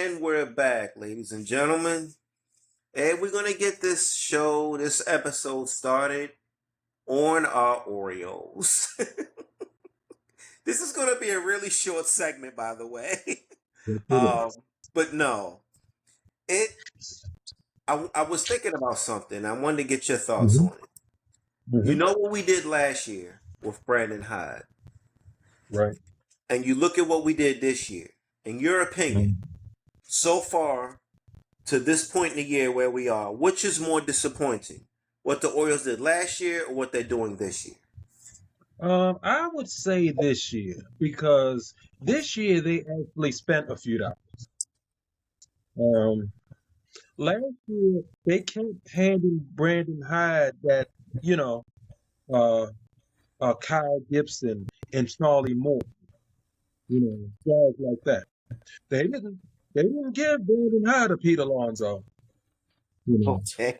And we're back, ladies and gentlemen. And we're going to get this episode started on our Orioles. This is going to be a really short segment, by the way. Yes, it is. But no, it. I was thinking about something. I wanted to get your thoughts Mm-hmm. on it. You Mm-hmm. know what we did last year with Brandon Hyde, Right. and you look at what we did this year. In your opinion, Mm-hmm. so far to this point in the year where we are, which is more disappointing? What the Orioles did last year or what they're doing this year? I would say this year because this year they actually spent a few dollars. Um, Last year they kept handing Brandon Hyde that you know, uh, Kyle Gibson and Charlie Moore, guys like that. They didn't. They didn't give Brandon Hyde a Pete Alonso. You know, Okay.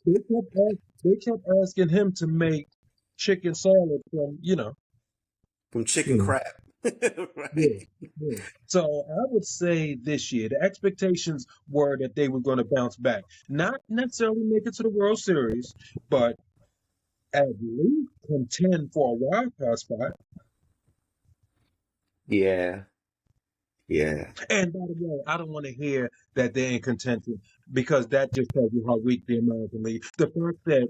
they kept asking him to make chicken salad from From you chicken know. crab. Yeah, Right. yeah. So I would say this year the expectations were that they were going to bounce back, not necessarily make it to the World Series, but at least contend for a wild card spot. Yeah. Yeah. And by the way, I don't want to hear that they're in contention because that just tells you how weak the American League. The fact that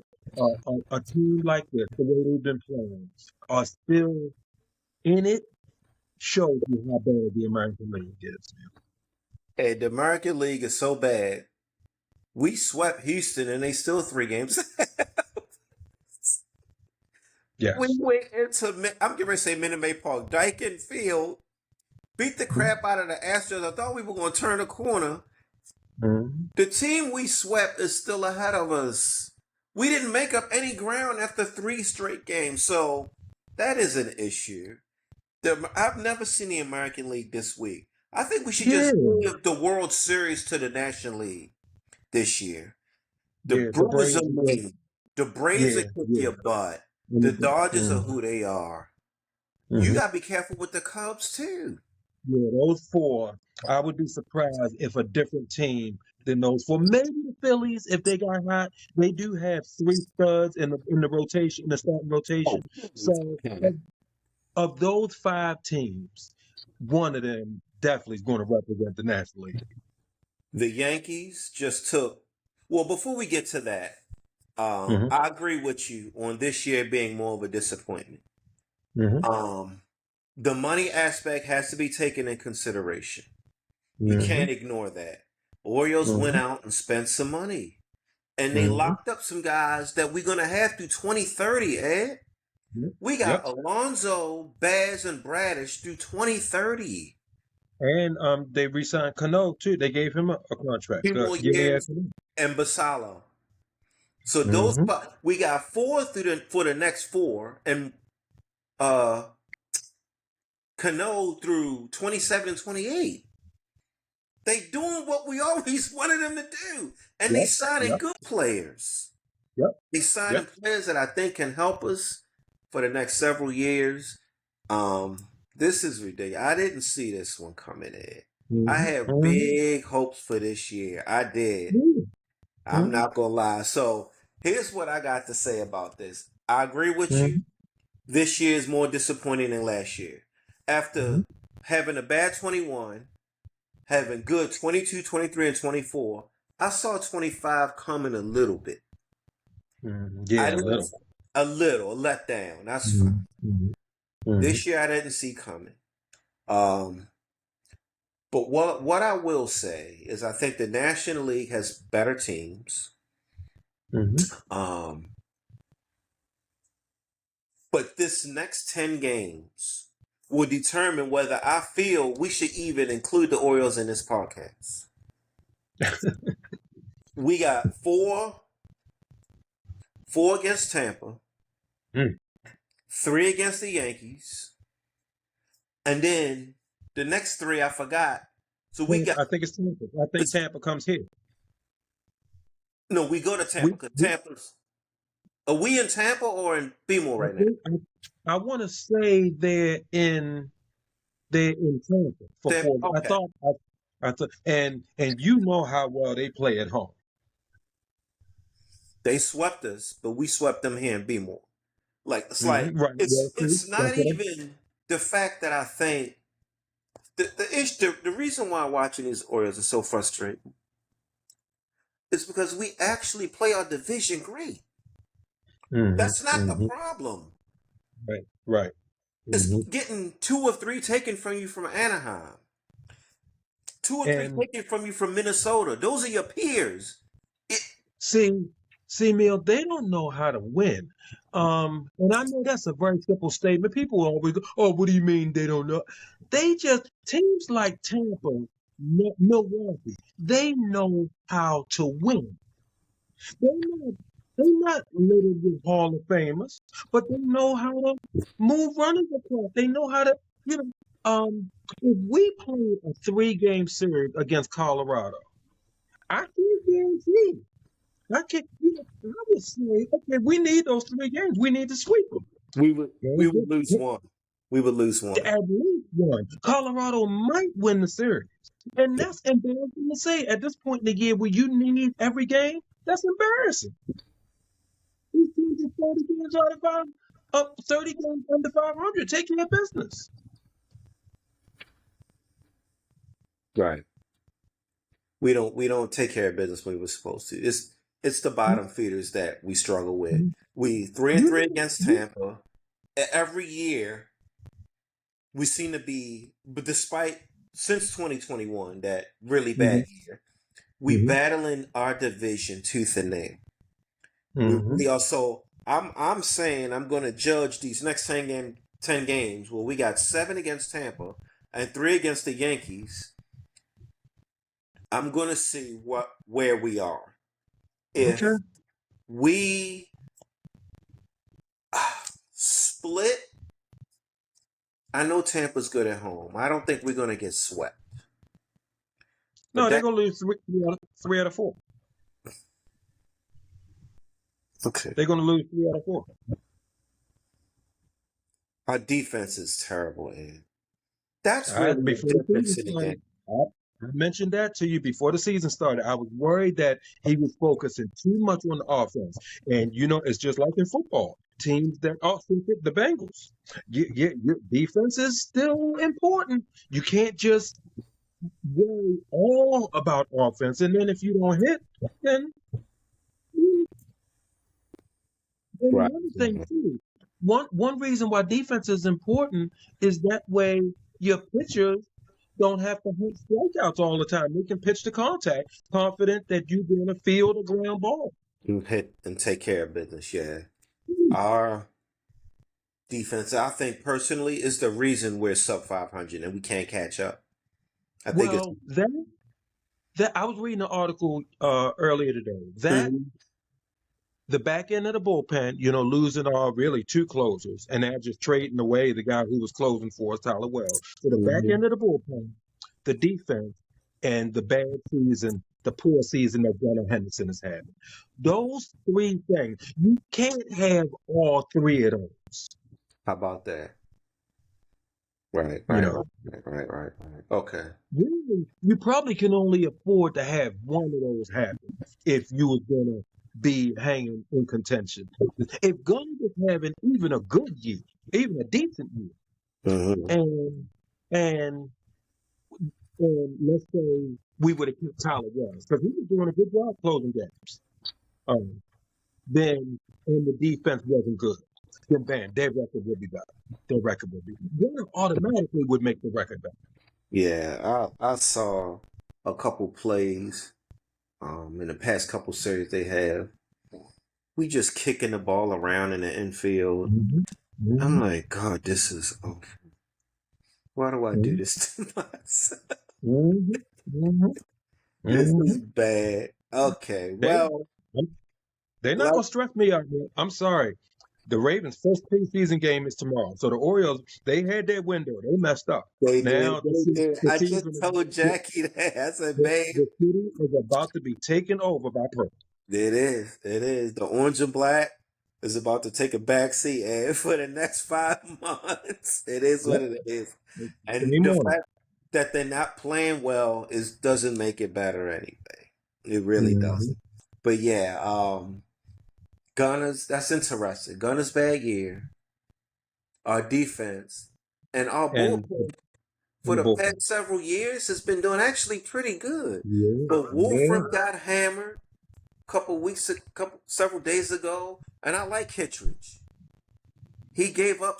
a team like this, the way they've been playing, are still in it shows you how bad the American League is. Hey, the American League is so bad. We swept Houston and they still 3 games. We Yes. went into, I'm going to say Minute Maid Park, Dyken Field, beat the crap out of the Astros. I thought we were going to turn a corner. Mm-hmm. The team we swept is still ahead of us. We didn't make up any ground after 3 straight games, so that is an issue. I've never seen the American League this weak. I think we should Yeah, just give the World Series to the National League this year. The yeah. The Brewers are Braves, mean. The Braves yeah, will kick yeah. your butt. The Dodgers are Mm-hmm. who they are. You Mm-hmm. got to be careful with the Cubs, too. Yeah, those four. I would be surprised if a different team than those four. Maybe the Phillies, if they got hot, they do have three studs in the rotation, in the starting Oh, rotation. So of those five teams, one of them definitely is going to represent the National League. the Yankees just took. Well, before we get to that, Mm-hmm. I agree with you on this year being more of a disappointment. Mm-hmm. The money aspect has to be taken in consideration. You Mm-hmm. can't ignore that. Orioles went Mm-hmm. out and spent some money. And they Mm-hmm. locked up some guys that we're going to have through 2030, Ed. We got Yep. Alonso, Baz, and Bradish through 2030. And they re-signed Cano too. They gave him a contract. 2 more Yeah. years and Basalo. So Mm-hmm. we got 4 for the next 4, and uh Cano through 27 and 28. They doing what we always wanted them to do, and they Yep. signing Yep. good players. Yep. They signing Yep. players that I think can help us for the next several years. This is ridiculous. I didn't see this one coming in. I Mm-hmm. had Mm-hmm. big hopes for this year. I did. I'm Mm-hmm. not gonna lie. So here's what I got to say about this. I agree with you. Mm-hmm. This year is more disappointing than last year. Mm-hmm. After having a bad 21, having good 22, 23, and 24, I saw 25 coming a little bit. Mm-hmm. I Yeah, a didn't little. a little, a letdown. That's fine. Mm-hmm. Mm-hmm. This year I didn't see coming. Um, but what I will say is I think the National League has better teams. Mm-hmm. Um, but this next 10 games will determine whether I feel we should even include the Orioles in this podcast. We got four against Tampa, Mm. 3 against the Yankees, and then the next 3 I forgot. So we got I think it's Tampa. I think Tampa comes here. no. We go to Tampa because Tampa's. Are we in Tampa or in BMO right now? I want to say they're in Tampa for 4. Okay. And you know how well they play at home. They swept us, but we swept them here in B-more. Right. Well, see, It's that's not what I'm. even the fact that I think the reason why watching these Orioles is so frustrating is because we actually play our division great. That's not the Hmm. problem. Right. Right. It's Hmm. getting two or three taken from you from Anaheim, two or three And taken from you from Minnesota. Those are your peers. It see, Mill, they don't know how to win. And I know that's a very simple statement. People always go, "Oh, what do you mean they don't know?" They just teams like Tampa, Milwaukee, they know how to win. They're not they're not littered with Hall of Famers, but they know how to move runners across. They know how to, you know, if we play a 3-game series against Colorado, I can't guarantee. I can't, I would say, okay, we need those 3 games. We need to sweep them. we would lose one. We would lose one. At least one. Colorado might win the series. And that's embarrassing to say at this point in the year where you need every game. That's embarrassing. These teams are 30 games out of up 30 games under 500. Take care of business. Right. We don't take care of business when we're supposed to. It's the You, bottom feeders that we struggle with. you, We 3-3 you, against you, Tampa. Every year we seem to be, but despite since 2021, that really bad mhm, year, we mhm, battling our division tooth and nail. mhm. We also I'm saying I'm going to judge these next 10 games. Well, we got 7 against Tampa and 3 against the Yankees. I'm going to see where we are. Okay. If we split, I know Tampa's good at home. I don't think we're going to get swept. But No, they're that going to lose three out of four. okay. They're going to lose 3 out of 4. Our defense is terrible, and that's really the Before the difference season in the started, game. I mentioned that to you before the season started. I was worried that he was focusing too much on the offense. And, it's just like in football. Teams that often pick the Bengals. Your defense is still important. You can't just worry all about offense. And then if you don't hit, then and Right. another thing too, one reason why defense is important is that way your pitchers don't have to hunt strikeouts all the time. They can pitch to contact, confident that you're going to field a ground ball. You hit and take care of business. Yeah. Our defense, I think personally, is the reason we're sub 500 and we can't catch up. I think it's Well, that I was reading an article earlier today that Mhm. the back end of the bullpen, losing really 2 closers, and they're just trading away the guy who was closing for us, Tyler Wells. So the back Mhm. end of the bullpen, the defense, and the bad season, the poor season that Gunnar Henderson is having. Those 3 things, you can't have all 3 of those. How about that? Right, You right, know, right. Okay. really, you probably can only afford to have one of those happen if you was gonna be hanging in contention. If Gunnar was having even a good year, even a decent year, Hmm. and and let's say we would have kept Tyler Wells because he was doing a good job closing games. Um, then and the defense wasn't good. Then bam, their record would be better. Their record would be. Gunnar automatically would make the record better. Yeah, I saw a couple plays in the past couple series they have. We just kicking the ball around in the infield. Hmm. I'm Hmm. like, God, this is awful. Why do I do this to myself? Hmm. Hmm. This is Hmm. bad. Okay, They well, they're not like gonna stress me out, man. I'm sorry. The Ravens' first preseason game is tomorrow. So the Orioles, they had their window. They messed up. they did, Now they did. the I just season told is Jackie that. I said, the, babe, the city is about to be taken over by purple. it is. It is. The orange and black is about to take a back seat, and for the next 5 months, it is what Yep. it is. And Game the on fact it. that they're not playing well is doesn't make it better anyway. It really Mm-hmm. doesn't. But yeah, Gunners, that's interesting. Gunners bad year, our defense, and our And bullpen in for the the bullpen. past several years has been doing actually pretty good. Yeah, But yeah. Wolfram got hammered several days ago, and I like Kittredge. He gave up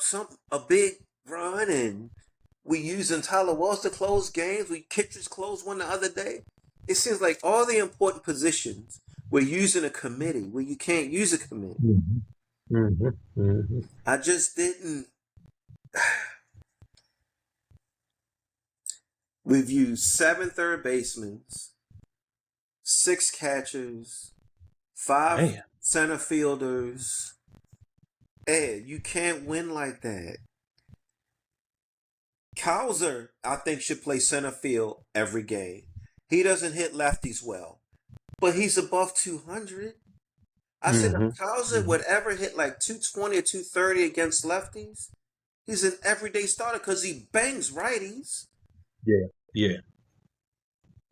a big run, and we using Tyler Wells to close games. We Kittredge closed one the other day. It seems like all the important positions we're using a committee where you can't use a committee. Mm-hmm. Mm-hmm. Mm-hmm. I just didn't. We've used 7 third basemen, 6 catchers, 5 Man. center fielders. Ed, you can't win like that. Cowser, I think, should play center field every game. He doesn't hit lefties well, but he's above 200. I said if Mm-hmm. Cowser Mm-hmm. would ever hit like 220 or 230 against lefties, he's an everyday starter because he bangs righties. Yeah. Yeah.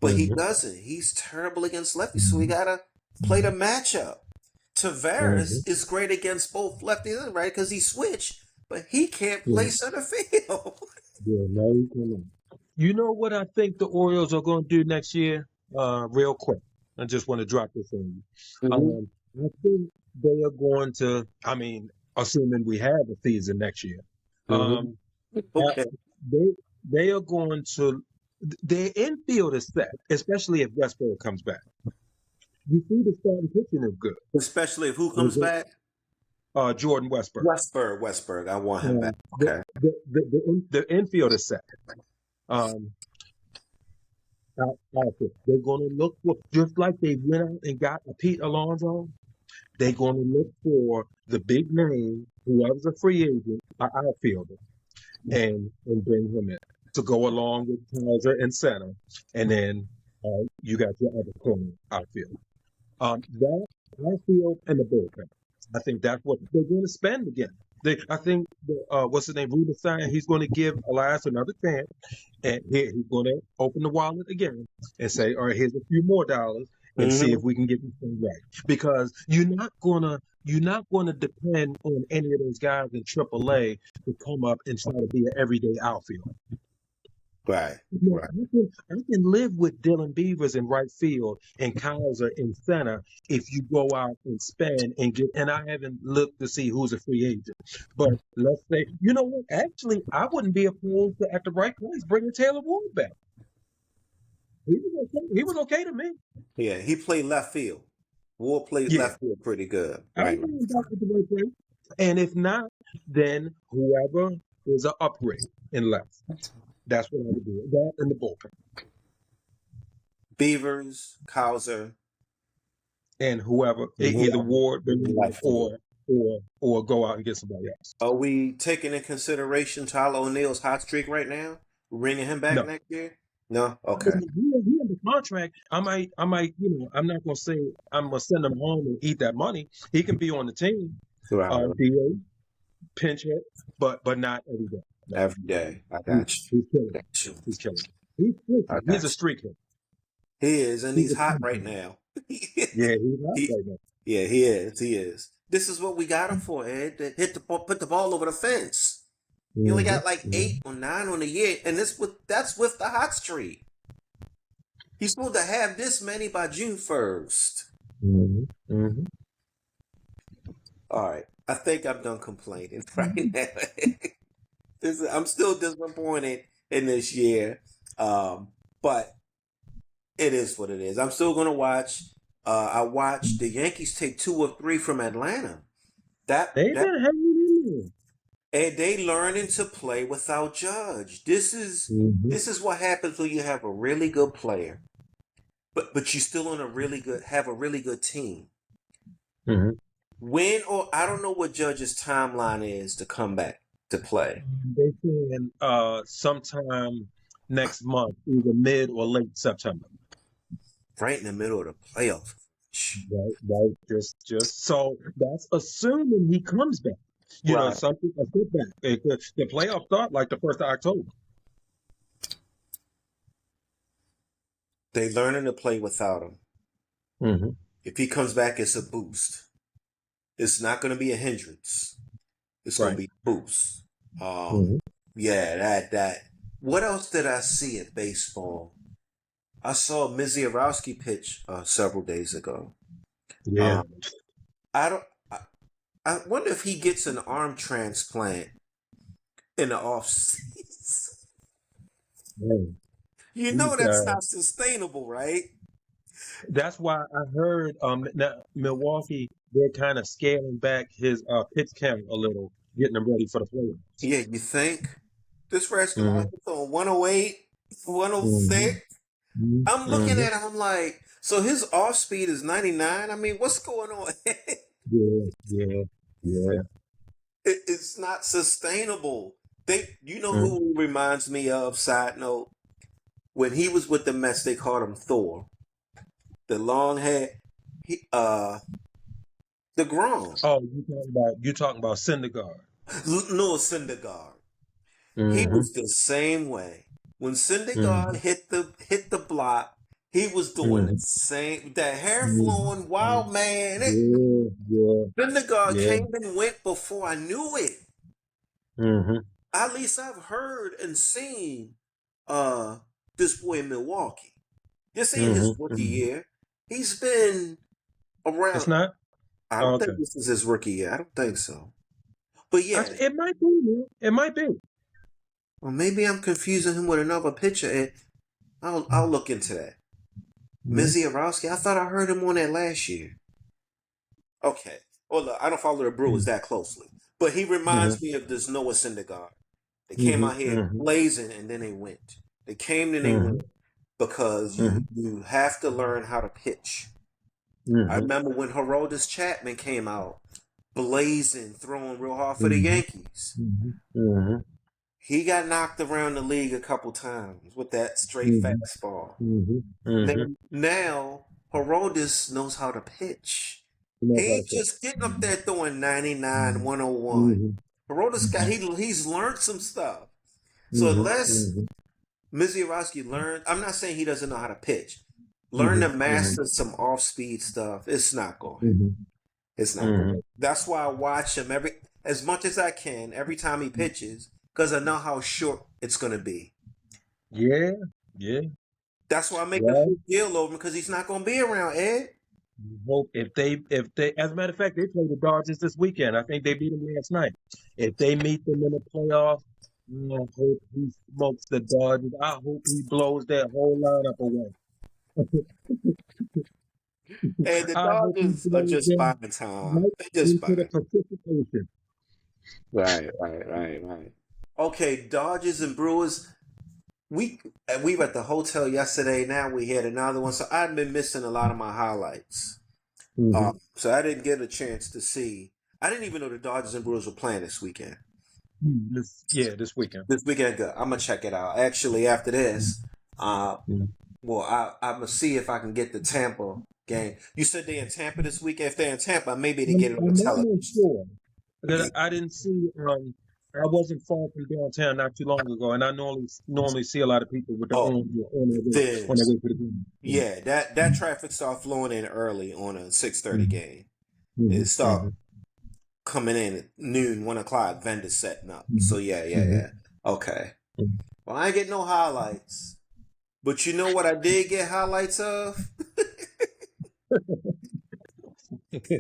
But he Mm-hmm. doesn't. He's terrible against lefties, so we Mm-hmm. gotta play the matchup. Mm-hmm. Tavares is great against both lefties and right because he switched, but he can't Yeah. play center field. Yeah. No, you cannot. You know what I think the Orioles are going to do next year? Real quick. I just want to drop this on you. Mm-hmm. I think they are going to, I mean, assuming we have a season next year, Mm-hmm. um, uh, Okay. they they are going to, their infield is set, especially if Westbrook comes back. You see the starting pitching is good. Especially if who Is comes it, back? Jordan Westbrook. Westberg. I want him back. Um, the, Okay. the infield is set. Um, outfit. They're going to look for, just like they went out and got a Pete Alonso, they're going to look for the big name, whoever's a free agent, an outfielder, and bring him in to go along with Kaiser and center. And then you got your other corner outfield. That outfield and the bullpen. I think that's what they're going to spend again. I think what's his name, Rubenstein, he's going to give Elias another chance, and he's going to open the wallet again and say, "All right, here's a few more dollars, and see Mm-hmm. if we can get this thing right." Because you're not gonna depend on any of those guys in AAA to come up and try to be an everyday outfielder. Right. You know, Right. I can live with Dylan Beavers in right field and Kaiser in center if you go out and spend and get. And I haven't looked to see who's a free agent, but let's say, you know what? Actually, I wouldn't be opposed to at the right price bringing Taylor Ward back. He was okay. He was okay to me. Yeah, he played left field. Ward played Yeah, left field pretty good. I Right. would bring him back at the right price. And if not, then whoever is an upgrade in left. That's what I would do. That and the bullpen. Beavers, Cowser, And whoever, and either whoever Ward, bring in him back, left field. or go out and get somebody else. Are we taking in consideration Tyler O'Neill's hot streak right now? Bringing him back No. next year? No. I Okay. mean, he under contract. I might, I'm not gonna say I'm gonna send him home and eat that money. He can be on the team, Right. DA, pinch hit, but not every day. Not Every every day. day. I He's, got you. he's killing I it. got you. He's killing it. He's streaky. I He's got a you. streak hitter. He is, and He's he's a hot streak right hitter. now. Yeah, he's hot he, right now. yeah, he is. He is. This is what we got him for, Ed. To hit the ball, put the ball over the fence. He only Mm-hmm. got like Mm-hmm. 8 or 9 on the year, and that's with the hot streak. He's supposed to have this many by June 1st. Mm-hmm. Mm-hmm. All right, I think I'm done complaining right now. I'm still disappointed in this year, but it is what it is. I'm still gonna watch. I watched the Yankees take 2 or 3 from Atlanta. They've That been hanging in and they learning to play without Judge. This is there. Mm-hmm. this is what happens when you have a really good player, but you still have a really good team. Mm-hmm. When or I don't know what Judge's timeline is to come back to play. They saying sometime next month, either mid or late September. Right in the middle of the playoffs. Right, right. Just so that's assuming he comes back. You know, Right. something a setback. The playoffs start like the 1st of October. They learning to play without him. Mm-hmm. If he comes back, it's a boost. It's not going to be a hindrance. It's going to Right. be a boost. Um, Mm-hmm. yeah, that. What else did I see at baseball? I saw Misiorowski pitch several days ago. Yeah. Um, I don't. I wonder if he gets an arm transplant in the off season. Man. You know He's, that's not sustainable, right? that's why I heard now Milwaukee, they're kind of scaling back his pitch count a little, getting him ready for the playoffs. Yeah, you think this rascal Mm-hmm. out here on 108, Mm-hmm. 106? I'm looking Mm-hmm. at it, I'm like, so his off speed is 99? I mean, what's going on? Yeah. Yeah. Yeah. It's not sustainable. You know Mm-hmm. who he reminds me of, side note? When he was with the Mets, they called him Thor. The long hair, the Grom. Oh, you talking about Syndergaard? Noah Syndergaard. He Mm-hmm. was the same way. When Syndergaard Mm-hmm. hit the block, he was doing the Mm-hmm. same. That hair flowing Mm-hmm. wild man. Yeah. Yeah. Syndergaard Yeah. came and went before I knew it. Mm-hmm. At least I've heard and seen uh this boy in Milwaukee. This ain't his Mm-hmm. rookie Mm-hmm. year. He's been It's around. not. I Oh, don't okay. think this is his rookie year. I don't think so. But yeah, It might be, man. It might be. well, maybe I'm confusing him with another pitcher. And I'll look into that. Mm-hmm. Misiorowski, I thought I heard him on that last year. Okay. Well, look, I don't follow the Brewers that closely, but he Mm-hmm. reminds me of this Noah Syndergaard. They came Mm-hmm. out here Mm-hmm. blazing and then they went. They came and they Mm-hmm. went because Mm-hmm. you have to learn how to pitch. I Mm-hmm. remember when Heroldis Chapman came out blazing, throwing real hard for the Mm-hmm. Yankees. Mm-hmm. He got knocked around the league a couple times with that straight Mm-hmm. fastball. Mm-hmm. Mm-hmm. Now Heroldis knows how to pitch. You know He how to ain't say. just getting up there throwing 99, 101. Mm-hmm. Heroldis got Mm-hmm. he's learned some stuff. So Mm-hmm. unless Mm-hmm. Misiorowski learned, I'm not saying he doesn't know how to pitch. Learn to Mm-hmm. master some off speed stuff. It's not going. Mm-hmm. It's not going. Mm-hmm. That's why I watch him as much as I can every time he pitches because I know how short it's going to be. Yeah. Yeah. That's why I make a Well, big deal over him because he's not going to be around, Ed. hope if they as a matter of fact, they play the Dodgers this weekend. I think they beat them last night. If they meet them in the playoffs, I hope he smokes the Dodgers. I hope he blows that whole lineup away. And the I hope he Dodgers are blows just them buying time. right They're just into the buying. precipitation. Right. Okay, Dodgers and Brewers. We were at the hotel yesterday. Now we had another one. So I've been missing a lot of my highlights. Mm-hmm. So I didn't get a chance to see. I didn't even know the Dodgers and Brewers were playing this weekend. This weekend. This weekend, good. I'm gonna check it out. Actually, after this, Mm-hmm. well, I'm gonna see if I can get the Tampa game. You said they're in Tampa this weekend. If they're in Tampa, maybe they get it on the I'm almost television. sure that I didn't see. I wasn't far from downtown not too long ago, and I normally see a lot of people with the Oh, on their this. way to the game. Yeah, that traffic start flowing in early on a 6:30 Mm-hmm. game. It Mm-hmm. start coming in at noon, 1 o'clock. Vendors setting up. So Mm-hmm. yeah. Okay. Well, I ain't get no highlights, but you know what I did get highlights of?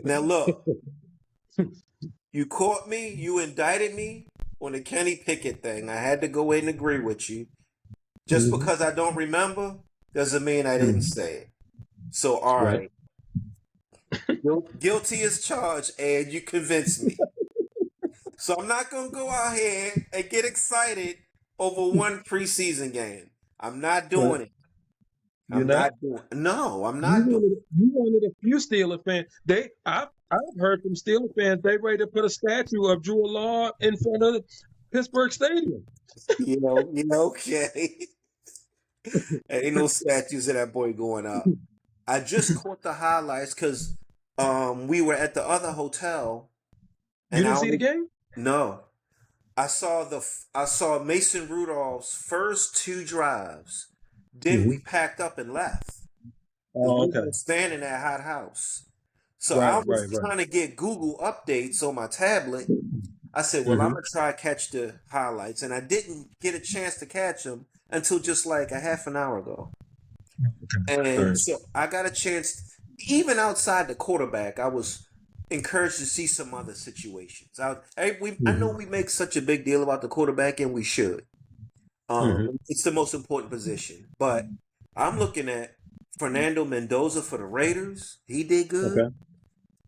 Now look, you caught me. You indicted me on the Kenny Pickett thing. I had to go in and agree with you. Just Mm-hmm. because I don't remember doesn't mean I didn't Mm-hmm. say it. So all Right. right, guilty as charged, and you convinced me. So I'm not gonna go out here and get excited over one preseason game. I'm not But doing it. you're I'm not. not doing. No, I'm You not doing. wanted a few Steelers fans. I've hered from Steelers fans they ready to put a statue of Drew Law in front of Pittsburgh Stadium. Okay. Ain't no statues of that boy going up. I just caught the highlights because we were at the other hotel You and didn't see the game? no, I saw Mason Rudolph's first two drives Then Hmm. we packed up and left because Oh, we okay. were staying in that hot house. So I Right, was right, right. trying to get Google updates on my tablet. I said, well, I'm Hmm. going to try to catch the highlights. And I didn't get a chance to catch them until just like a half an hour ago. All And right. so I got a chance, even outside the quarterback, I was encouraged to see some other situations. I know Hmm. we make such a big deal about the quarterback, and we should. Hmm. It's the most important position. But I'm looking at Fernando Mendoza for the Raiders. He did good. Okay.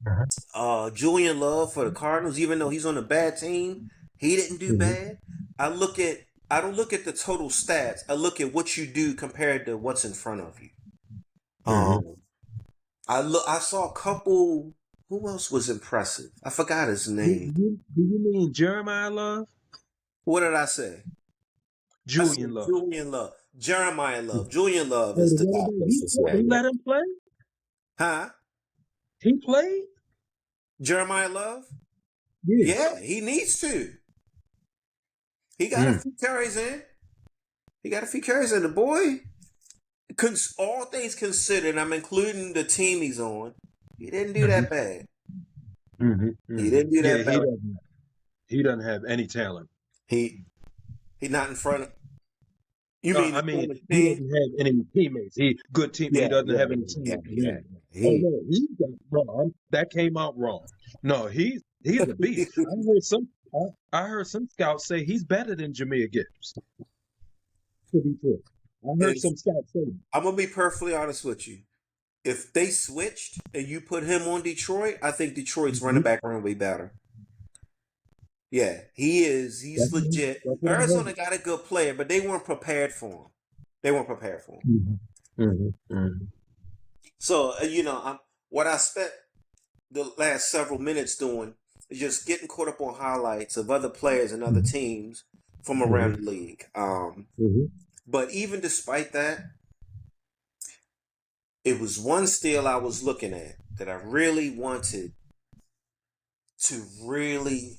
Uh-huh. Julian Love for the Cardinals, even though he's on a bad team, he didn't do Hmm. bad. I don't look at the total stats. I look at what you do compared to what's in front of you. Hmm. Um, I saw a couple. Who else was impressive? I forgot his name. Do you mean Jeremiah Love? What did I say? I Julian said Love. Julian Love, Jeremiah Oh, Love. Julian Love is the the running guy. back. Let's just say, He yeah. let him play? Huh? He played? Jeremiah Love? Yeah. Yeah, he needs to. He got a Mm. few carries in. He got a few carries in. The boy, all things considered, I'm including the team he's on. He didn't do Hmm. that bad. Hmm. He Hmm. didn't do Yeah, that bad. he doesn't have any talent. He he not in front of. You mean I in mean, front of the he team? doesn't have any teammates. He good team. He Yeah, doesn't yeah, have any yeah, teammates. yeah. Right. Oh He no, he got wrong. That came out wrong. No, he's a beast. I heard some scouts say he's better than Jameer Gibbs for Detroit. I heard and some scouts say that. I'm gonna be perfectly honest with you. If they switched and you put him on Detroit, I think Detroit's running Mhm. back room will be better. Yeah, he is. He's legit. That's what I Arizona heard. got a good player, but they weren't prepared for him. They weren't prepared for him. Hmm. Hmm. Hmm. So what I spent the last several minutes doing is just getting caught up on highlights of other players and other teams from Hmm. around the league. Hmm. But even despite that, it was one steal I was looking at that I really wanted to really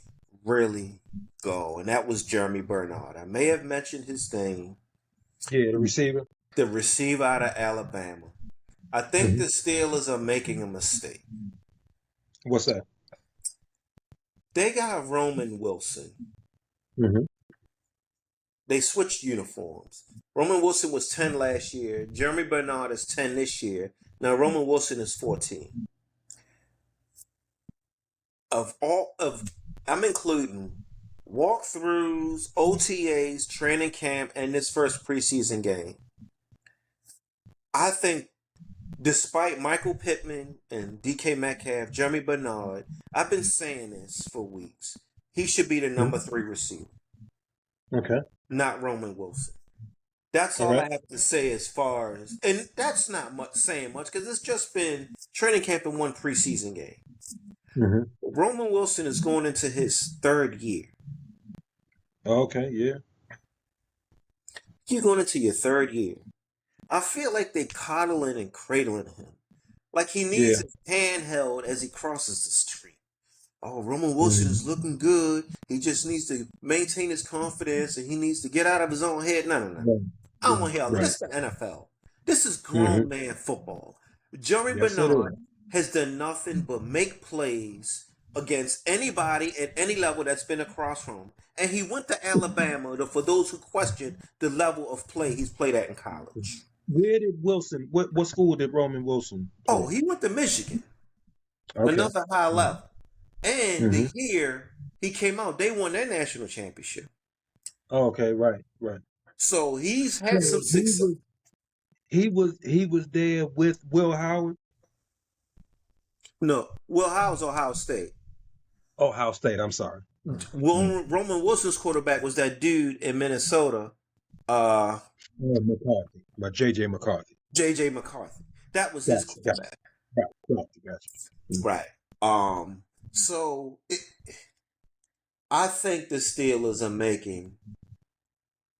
go, and that was Jeremy Bernard. I may have mentioned his name, Yeah, the receiver. the receiver out of Alabama. I think Hmm. the Steelers are making a mistake. What's that? They got Roman Wilson. Hmm. They switched uniforms. Roman Wilson was 10 last year. Jeremy Bernard is 10 this year. Now Roman Wilson is 14. Of all of I'm including walkthroughs, OTAs, training camp, and this first preseason game. I think despite Michael Pittman and DK Metcalf, Jeremy Bernard, I've been saying this for weeks. He should be the number 3 receiver, Okay. not Roman Wilson. That's All all right. I have to say as far as, and that's not much saying much because it's just been training camp in one preseason game. Hmm. Roman Wilson is going into his third year. Okay. Yeah. You're going into your third year. I feel like they coddling and cradling him. Like he Yeah. needs his hand held as he crosses the street. Oh, Roman Wilson Hmm. is looking good. He just needs to maintain his confidence and he needs to get out of his own head. No, no, no. Right. I don't want to hear all that. Right. This is the NFL. This is Hmm. grown man football. Jeremy Yes, it is. Bernard has done nothing but make plays against anybody at any level that's been across from him. And he went to Alabama for those who question the level of play he's played at in college. Where did Wilson? What school did Roman Wilson Oh, play? he went to Michigan, Okay. another high level. And Hmm. the year he came out, they won their national championship. Oh, okay. Right. Right. So he's So had some he success. was he was there with Will Howard. No, Will Howard's Ohio State. Ohio State. I'm sorry. Mm. Roman Wilson's quarterback was that dude in Minnesota, uh, McCarthy. But J.J. McCarthy. J.J. McCarthy. That was his Gotcha. Gotcha. quarterback. Gotcha. Mm. Right. Um, so I think the Steelers are making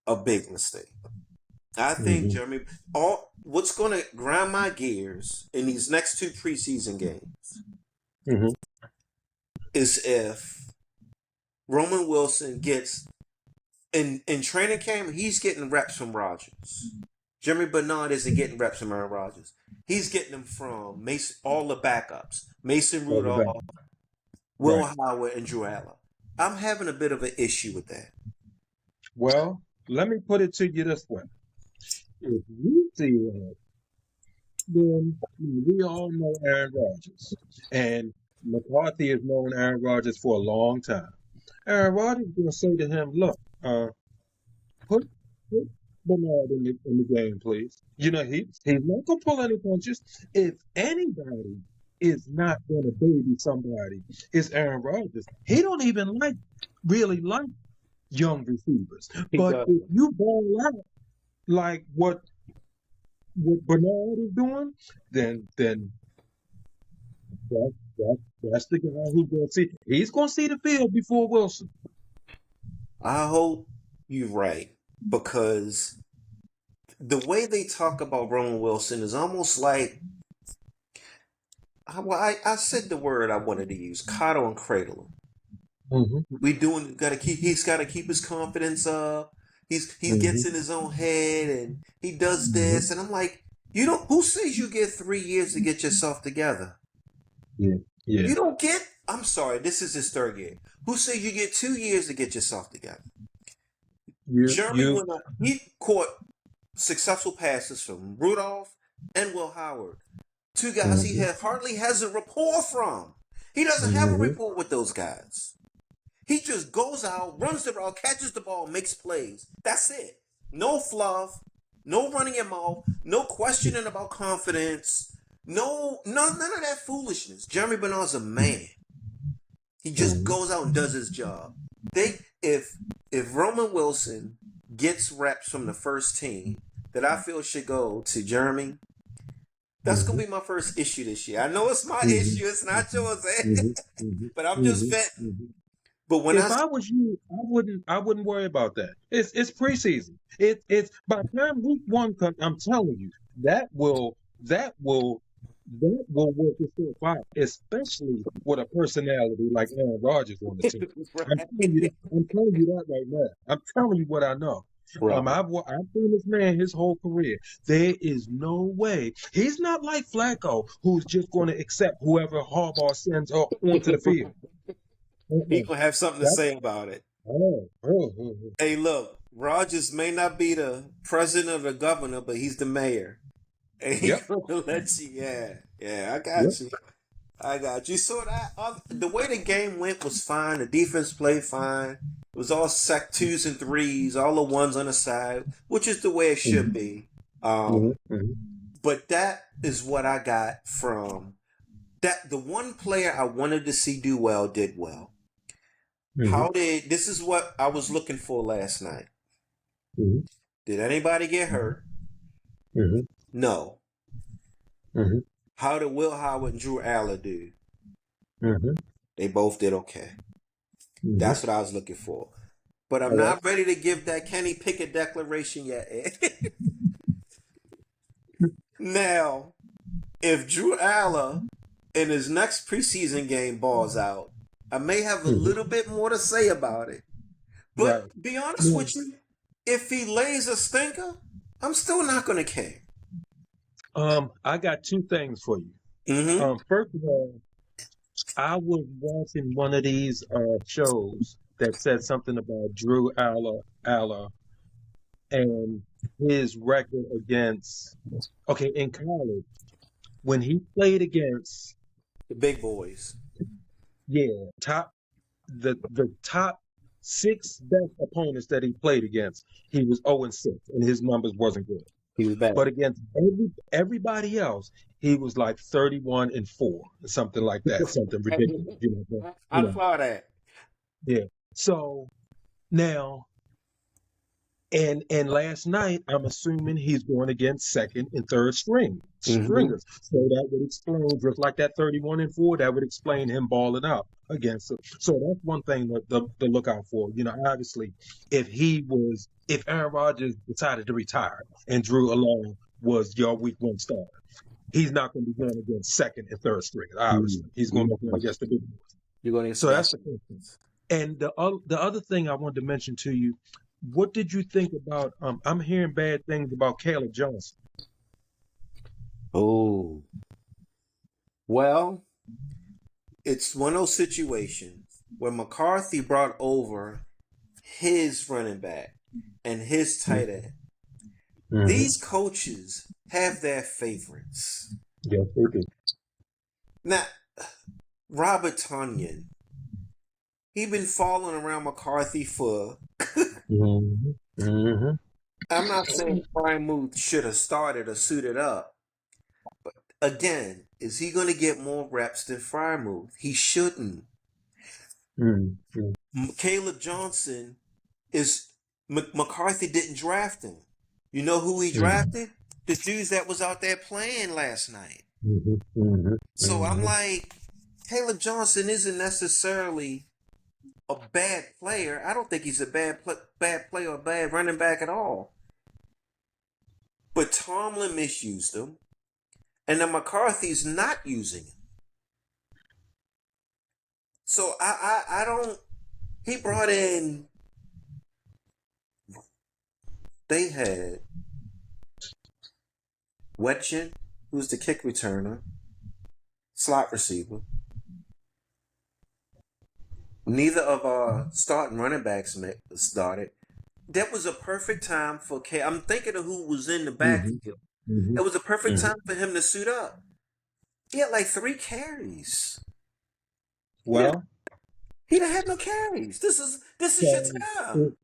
a big mistake. I think Mm-hmm. Jeremy, what's going to grind my gears in these next 2 preseason games Mm-hmm. is if Roman Wilson gets in training camp, he's getting reps from Rodgers. Jeremy Bernard isn't getting reps from Aaron Rodgers. He's getting them from Mason, all the backups: Mason All the back. Rudolph, Will Right. Howard, and Drew Allen. I'm having a bit of an issue with that. Well, let me put it to you this way. If you see that, then we all know Aaron Rodgers. And McCarthy has known Aaron Rodgers for a long time. Aaron Rodgers is going to say to him, look, put, put Bernard in the game, please. He's not going to pull any punches. If anybody is not going to baby somebody, it's Aaron Rodgers. He don't even really like young receivers. But if you ball out like what Bernard is doing, then that's the guy who's going to see. He's going to see the field before Wilson. I hope you're right, because the way they talk about Roman Wilson is almost like, I said the word I wanted to use: coddle and cradle. Mm-hmm. He's got to keep his confidence up. He Mm-hmm. gets in his own head and he does this, Mm-hmm. and I'm like, who says you get 3 years to get yourself together? Yeah. You don't get. I'm sorry, this is his 3rd year. Who says you get 2 years to get yourself together? Jeremy he caught successful passes from Rudolph and Will Howard, 2 guys he hardly has a rapport from. He doesn't have a rapport with those guys. He just goes out, runs the route, catches the ball, makes plays. That's it. No fluff, no running your mouth, no questioning about confidence, none of that foolishness. Jeremy Bernard's a man. He just goes out and does his job. If Roman Wilson gets reps from the first team that I feel should go to Jeremy, that's gonna be my first issue this year. I know it's my issue; it's not yours, but I'm just venting. But when if I was you, I wouldn't worry about that. It's preseason. It's by the time week 1 comes, I'm telling you that will work itself out, especially with a personality like Aaron Rodgers on the team. I'm telling you that. I'm telling you that right now. I'm telling you what I know. I've seen this man his whole career. There is no way he's not like Flacco, who's just going to accept whoever Harbaugh sends onto the field. He gonna have something to say about it. Hey, look, Rodgers may not be the president or the governor, but he's the mayor. And he's gonna let you. Yeah, I got you. I got you. So the way the game went was fine. The defense played fine. It was all sack 2s and 3s, all the 1s on the side, which is the way it should be. But that is what I got from that. The one player I wanted to see do well did well. This is what I was looking for last night. Did anybody get hurt? No. How did Will Howard and Drew Allen do? They both did okay. That's what I was looking for. But I'm not ready to give that Kenny Pickett declaration yet. Now, if Drew Allen in his next preseason game balls out, I may have a little bit more to say about it. But be honest with you, if he lays a stinker, I'm still not going to care. I got 2 things for you. First of all, I was watching one of these shows that said something about Drew Allen and his record against, in college, when he played against the big boys. The top 6 best opponents that he played against, he was 0-6, and his numbers wasn't good. He was bad. But against everybody else, he was like 31-4, something like that, something ridiculous. I saw that. Yeah. So now, and last night, I'm assuming he's going against 2nd and 3rd stringers. So that would explain, just like that 31-4, that would explain him balling out against it. So that's one thing to look out for. Obviously, if Aaron Rodgers decided to retire and Drew Allen was your week 1 starter, he's not going to be going against 2nd and 3rd stringers. Obviously, he's going to be going against the big boys. You're going to so that's the first thing. And the other thing I wanted to mention to you, what did you think about? I'm hearing bad things about Caleb Johnson. Oh, well, it's one of those situations where McCarthy brought over his running back and his tight end. Mm-hmm. These coaches have their favorites. Yes, they do. Now, Robert Tonyan, he been following around McCarthy for. Mm-hmm. Mm-hmm. I'm not saying Frymouth should have started or suited up. But again, is he going to get more reps than Frymouth? He shouldn't. Mm-hmm. Caleb Johnson is. McCarthy didn't draft him. You know who he drafted? The dudes that was out there playing last night. Mm-hmm. Mm-hmm. So I'm like, Caleb Johnson isn't necessarily a bad player. I don't think he's a bad player or bad running back at all. But Tomlin misused him, and then McCarthy's not using him. So I don't. He brought in. They had Wetchen, who's the kick returner, slot receiver. Neither of our starting running backs started. That was a perfect time for K. I'm thinking of who was in the backfield. Mm-hmm. It was a perfect Mm-hmm. time for him to suit up. He had like 3 carries. Well, He didn't have no carries. This is your so time.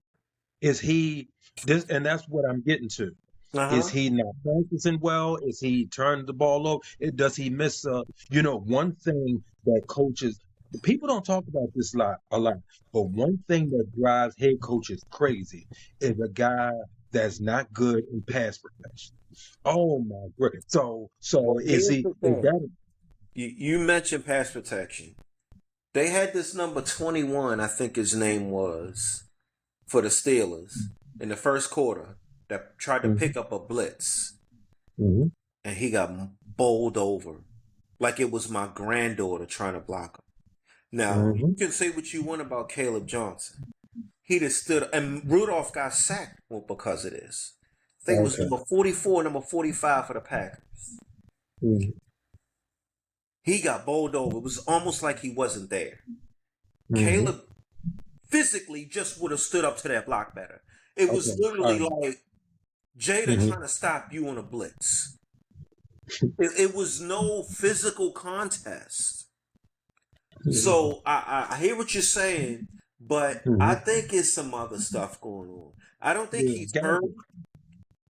is he this? And that's what I'm getting to. Is Uh-huh. he not practicing well? Is he turning the ball over? Does he miss one thing that coaches, people don't talk about this a lot, but one thing that drives head coaches crazy is a guy that's not good in pass protection. Oh my goodness. So Well, here's the is thing. that You mentioned pass protection. They had this number 21, I think his name was, for the Steelers in the first quarter that tried to pick up a blitz. mm-hmm. And he got bowled over like it was my granddaughter trying to block him. Now, Mm-hmm. you can say what you want about Caleb Johnson. He just stood, and Rudolph got sacked because of this. I think it was Okay. number 44, number 45 for the Packers. Mm-hmm. He got bowled over. It was almost like he wasn't there. Mm-hmm. Caleb physically just would have stood up to that block better. It Okay. was All literally right. like Jada Mm-hmm. trying to stop you on a blitz. It was no physical contest. So I hear what you're saying, but I Mm-hmm. think it's some other stuff going on. I don't think Yeah, he's got hurt. it.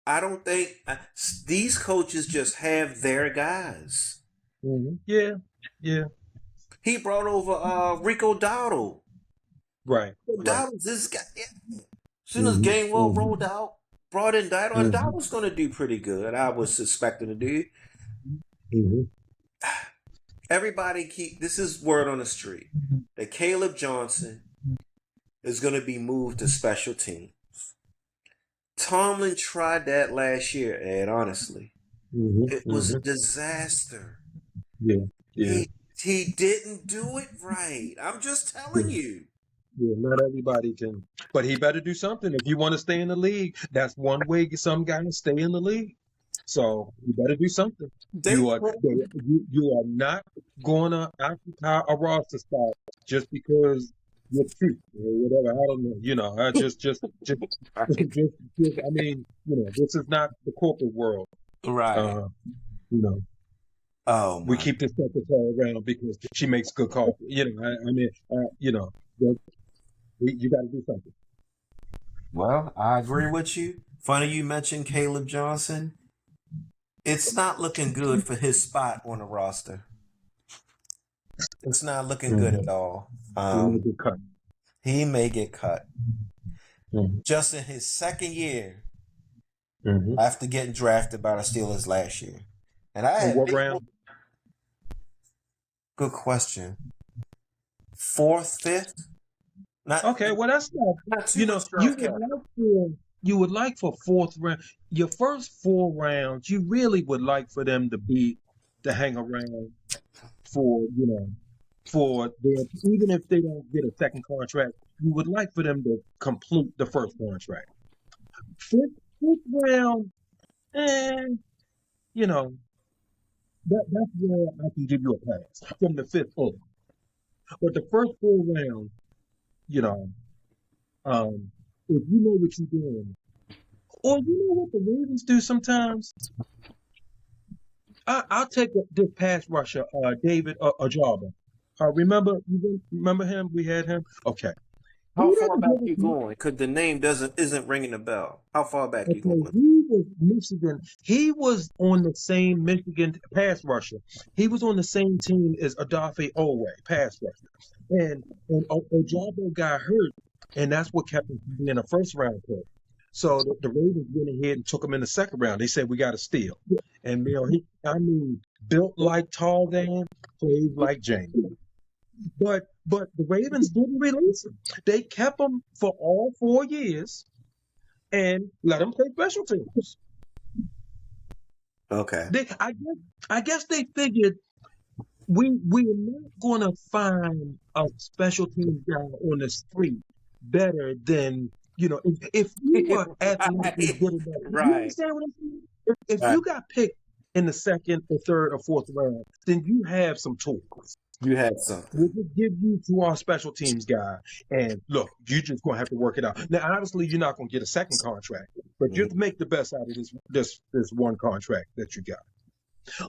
I don't think these coaches just have their guys. Mm-hmm. Yeah. Yeah. He brought over Rico Dowdle. Right. Right. Dowdle's this guy. Yeah. As soon as Mm-hmm. Gainwell Mm-hmm. rolled out, brought in Dowdle, and Mm-hmm. Dowdle's going to do pretty good. I was suspecting to do. Mm-hmm. Everybody keep this is word on the street that Caleb Johnson is going to be moved to special teams. Tomlin tried that last year, Ed, honestly. Mm-hmm. It was a Mm-hmm. disaster. Yeah. Yeah. He didn't do it right. I'm just Yeah. telling you. Yeah. Not everybody can, but he better do something if you want to stay in the league. That's one way some guys stay in the league. So you better do something. They put You are not gonna occupy a roster spot just because you're cute or whatever. I don't know. I just, right. I mean, this is not the corporate world. Right. Uh, you know, Oh we my. keep this secretary around because she makes good coffee. I mean, that- you got to do something. Well, I agree with you. Funny you mentioned Caleb Johnson. It's not looking good for his spot on the roster. It's not looking good Mm-hmm. at all. He may get cut. He may get cut. Mm-hmm. Just in his second year Mm-hmm. after getting drafted by the Steelers last year. And I And had what big round? good question. 4th, 5th? Okay, well that's not. Not too You know, much draft capital. you would like for fourth round. Your first 4 rounds, you really would like for them to hang around for for their, even if they don't get a second contract, you would like for them to complete the first contract. Fifth round, eh, you know, that's where I can give you a pass from the fifth on. But the first four rounds, you know, um, if you know what you're doing, or you know what the Ravens do sometimes, I'll take this pass rusher, David Ajaba. Remember him? We had him. Okay, How he far doesn't back give us you much. going? Because the name isn't ringing a bell. How far back you Okay, going? he was Michigan. He was on the same Michigan pass rusher. He was on the same team as Adafe Owe, pass rusher. And Ojabo got hurt, and that's what kept him from being a first round pick. So the Ravens went ahead and took him in the second round. They said we got to steal. And I mean, built like Tarzan, plays like James. But the Ravens didn't release him. They kept him for all 4 years and let him play special teams. Okay. I guess they figured we're not gonna find a special teams guy on the street better than if you were athletically Right. good enough. You Right. understand what I'm saying? If Right. you got picked in the second or third or fourth round, then you have some tools. You had something. We'll just give you to our special teams guy, and look, you're just gonna have to work it out. Now, obviously, you're not gonna get a second contract, but Mhm. just make the best out of this one contract that you got.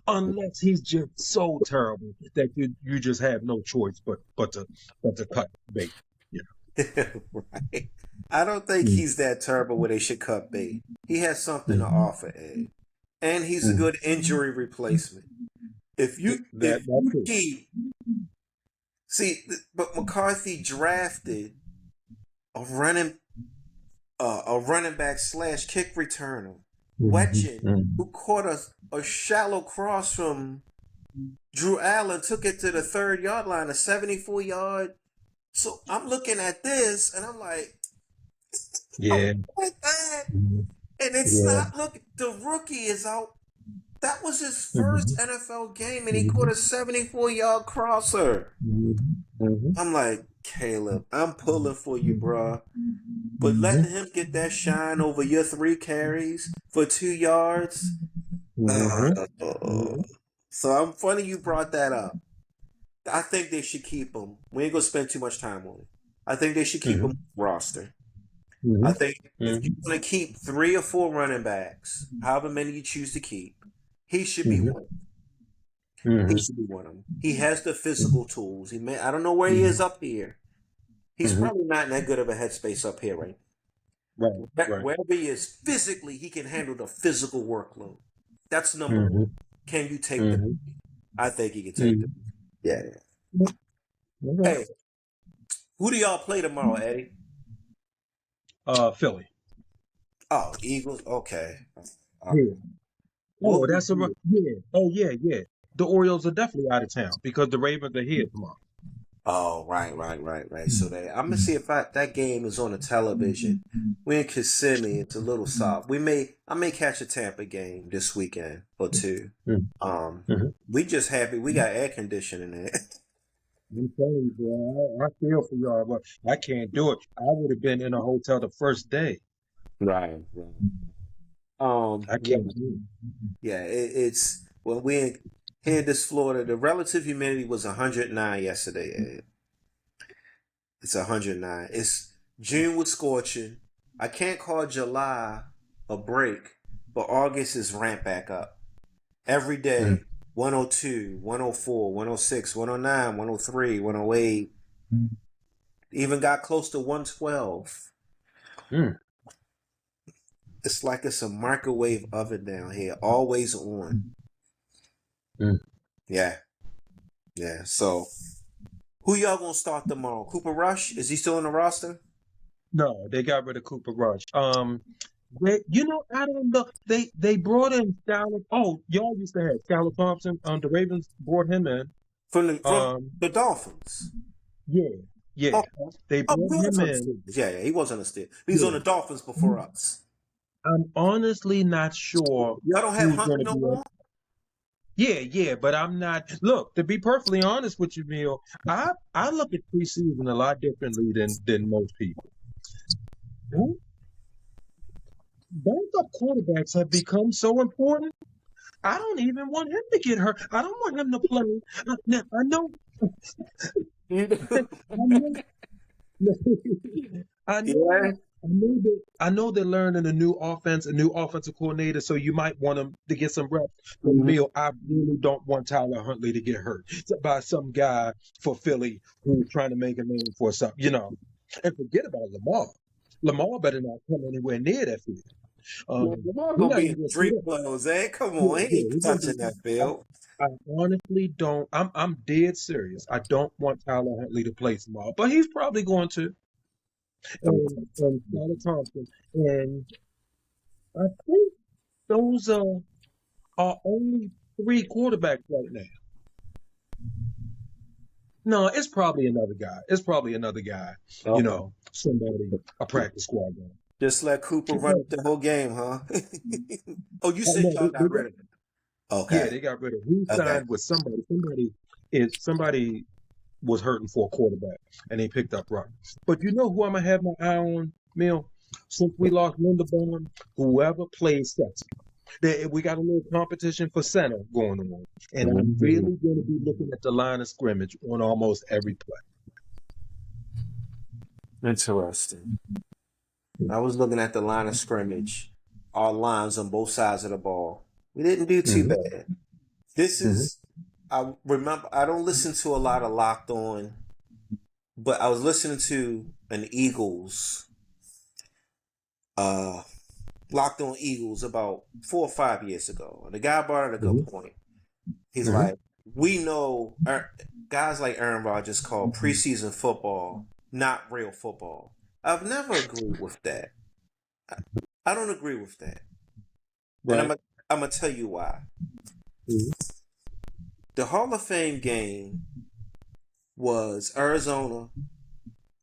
Unless he's just so terrible that you just have no choice but to cut bait. You Right. I don't think know. he's that terrible where they should cut bait. He has something to Mhm. offer, Ed. And he's a Mhm. good injury replacement. If you That if that's you it. keep but McCarthy drafted a running a running back slash kick returner, Mhm. Wetchin, Mhm. who caught a shallow cross from Drew Allen, took it to the 3rd yard line, a 74 yard. So I'm looking at this and I'm like, oh, Yeah. what that? Mhm. And it's Yeah. not look. The rookie is out. That was his first Mhm. NFL game, and he caught Mhm. a 74-yard crosser. Mhm. Mhm. I'm like, Caleb, I'm pulling for you, bruh. But Mhm. letting him get that shine over your 3 carries for 2 yards. Mhm. Uh, so I'm funny you brought that up. I think they should keep him. We ain't gonna spend too much time on it. I think they should keep him Mhm. roster. I Mhm. think if you Mhm. want to keep 3 or 4 running backs, however many you choose to keep, he should be Mhm. one. He Mhm. should be one of them. He has the Mhm. physical tools. I don't know where he is Mhm. up here. He's Mhm. probably not in that good of a headspace up here, right? Right. Right. Wherever he is physically, he can handle the physical workload. That's number one. Mhm. Can you take the? Mhm. I think he can take the. Mhm. Yeah. Okay. Hey, who do y'all play tomorrow, Eddie? Philly. Oh, Eagles. Okay. Yeah. What Oh, we that's a do? yeah. Oh, yeah, yeah. The Orioles are definitely out of town because the Ravens are here tomorrow. Oh, right. So I'm gonna see if that game is on the television. We're in Kissimmee. It's a little soft. I may catch a Tampa game this weekend or two. Um, Mhm. we just happy we got air conditioning there. I'm telling you, bro, I feel for y'all, but I can't do it. I would have been in a hotel the first day. Right. I Yeah, can't do yeah. It's when here in this Florida, the relative humidity was 109 yesterday. Ed. It's 109. It's June was scorching. I can't call July a break, but August is ramped back up. Every it. day, 102, 104, 106, 109, 103, 108. Even got close to 112. Mm. It's like it's a microwave oven down here, always on. Mm. Yeah, yeah. So, who y'all gonna start tomorrow? Cooper Rush? Is he still in the roster? No, they got rid of Cooper Rush. I don't know. They brought in Skylar. Oh, y'all used to have Skylar Thompson. The Ravens brought him in. From Um, the Dolphins. yeah, yeah. Okay. They Oh, brought he was him on the in. Steelers. Yeah, he was on the Steelers. He was on Yeah. the Dolphins before us. I'm honestly not sure Y'all don't have who's Hunt going to no be. more? Yeah, but I'm not. Look, to be perfectly honest with you, Neil, I look at preseason a lot differently than most people. Ba- Backup quarterbacks have become so important. I don't even want him to get hurt. I don't want him to play. Now, I know, I Yeah. know, I know they're learning a new offense, a new offensive coordinator. So you might want him to get some reps. But Mhm. Emil, I really don't want Tyler Huntley to get hurt by some guy for Philly who's trying to make a name for something, And forget about Lamar. Lamar better not come anywhere near that field. Man, Um, Lamar he's gonna not be even in going to see street that. clothes, eh? Come Yeah, on, he yeah, ain't he's going to touching be. that I, field. I honestly don't. I'm dead serious. I don't want Tyler Huntley to play tomorrow, but he's probably going to. And Skylar Thompson. And I think those are only three quarterbacks right now. No, it's probably another guy. It's probably another guy. Okay. Somebody, a practice squad guy. Just let Cooper run But, the whole game, huh? Oh, you said no, y'all got got, rid of him. Okay. yeah, they got rid of. He Okay. signed with somebody. Somebody was hurting for a quarterback, and they picked up Ruck. But you know who I'm gonna have my eye on, Mill? Since we lost Linderbaum, whoever plays center. We got a little competition for center going on, and I'm Mhm. really going to be looking at the line of scrimmage on almost every play. Interesting. I was looking at the line of scrimmage, our lines on both sides of the ball. We didn't do too Mm-hmm. bad. This Mm-hmm. is, I remember, I don't listen to a lot of Locked On, but I was listening to an Eagles, uh, Locked On Eagles about 4 or 5 years ago. And the guy brought out a good point. He's Mm-hmm. like, we know guys like Aaron Rodgers call preseason football not real football. I've never agreed with that. I don't agree with that. And Right. I'm gonna tell you why. Mm-hmm. The Hall of Fame game was Arizona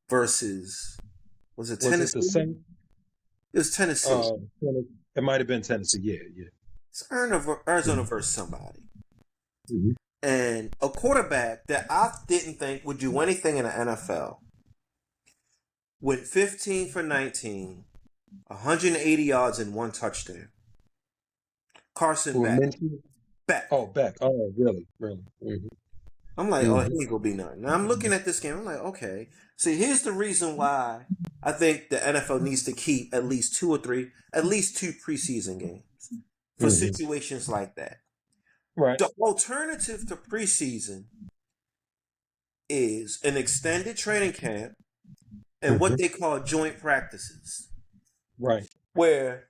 versus, was it Was it the Tennessee? same? It was Tennessee. It might have been Tennessee. Yeah, yeah. It's Arizona versus somebody. Mm-hmm. And a quarterback that I didn't think would do anything in the NFL went 15 for 19, 180 yards and one touchdown. Carson Who Beck. mentioned? Beck. Oh, back. Oh, really, really. Mm-hmm. I'm like, oh, it Mm-hmm. ain't gonna be nothing. Now I'm looking at this game. I'm like, okay. See, here's the reason why I think the NFL needs to keep at least at least two preseason games for Mm-hmm. situations like that. Right. The alternative to preseason is an extended training camp and Mm-hmm. what they call joint practices, Right. where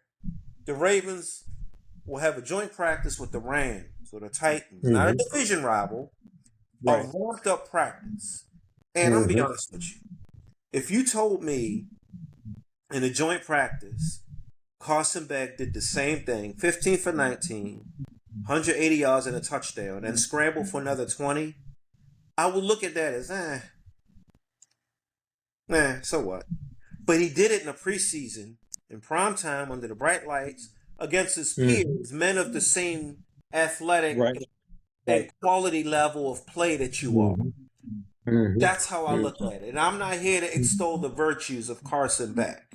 the Ravens will have a joint practice with the Rams or the Titans, not a Mm-hmm. division rival, a Right. marked up practice. And I'm gonna be Mm-hmm. honest with you. If you told me in a joint practice, Carson Beck did the same thing, 15 for 19, 180 yards and a touchdown, and scrambled for another 20, I would look at that as, so what? But he did it in the preseason, in prime time, under the bright lights, against his Mm-hmm. peers, men of the same athletic Right. Right. and quality level of play that you are. Mm-hmm. Mm-hmm. That's how I look at it. And I'm not here to extol the virtues of Carson Beck.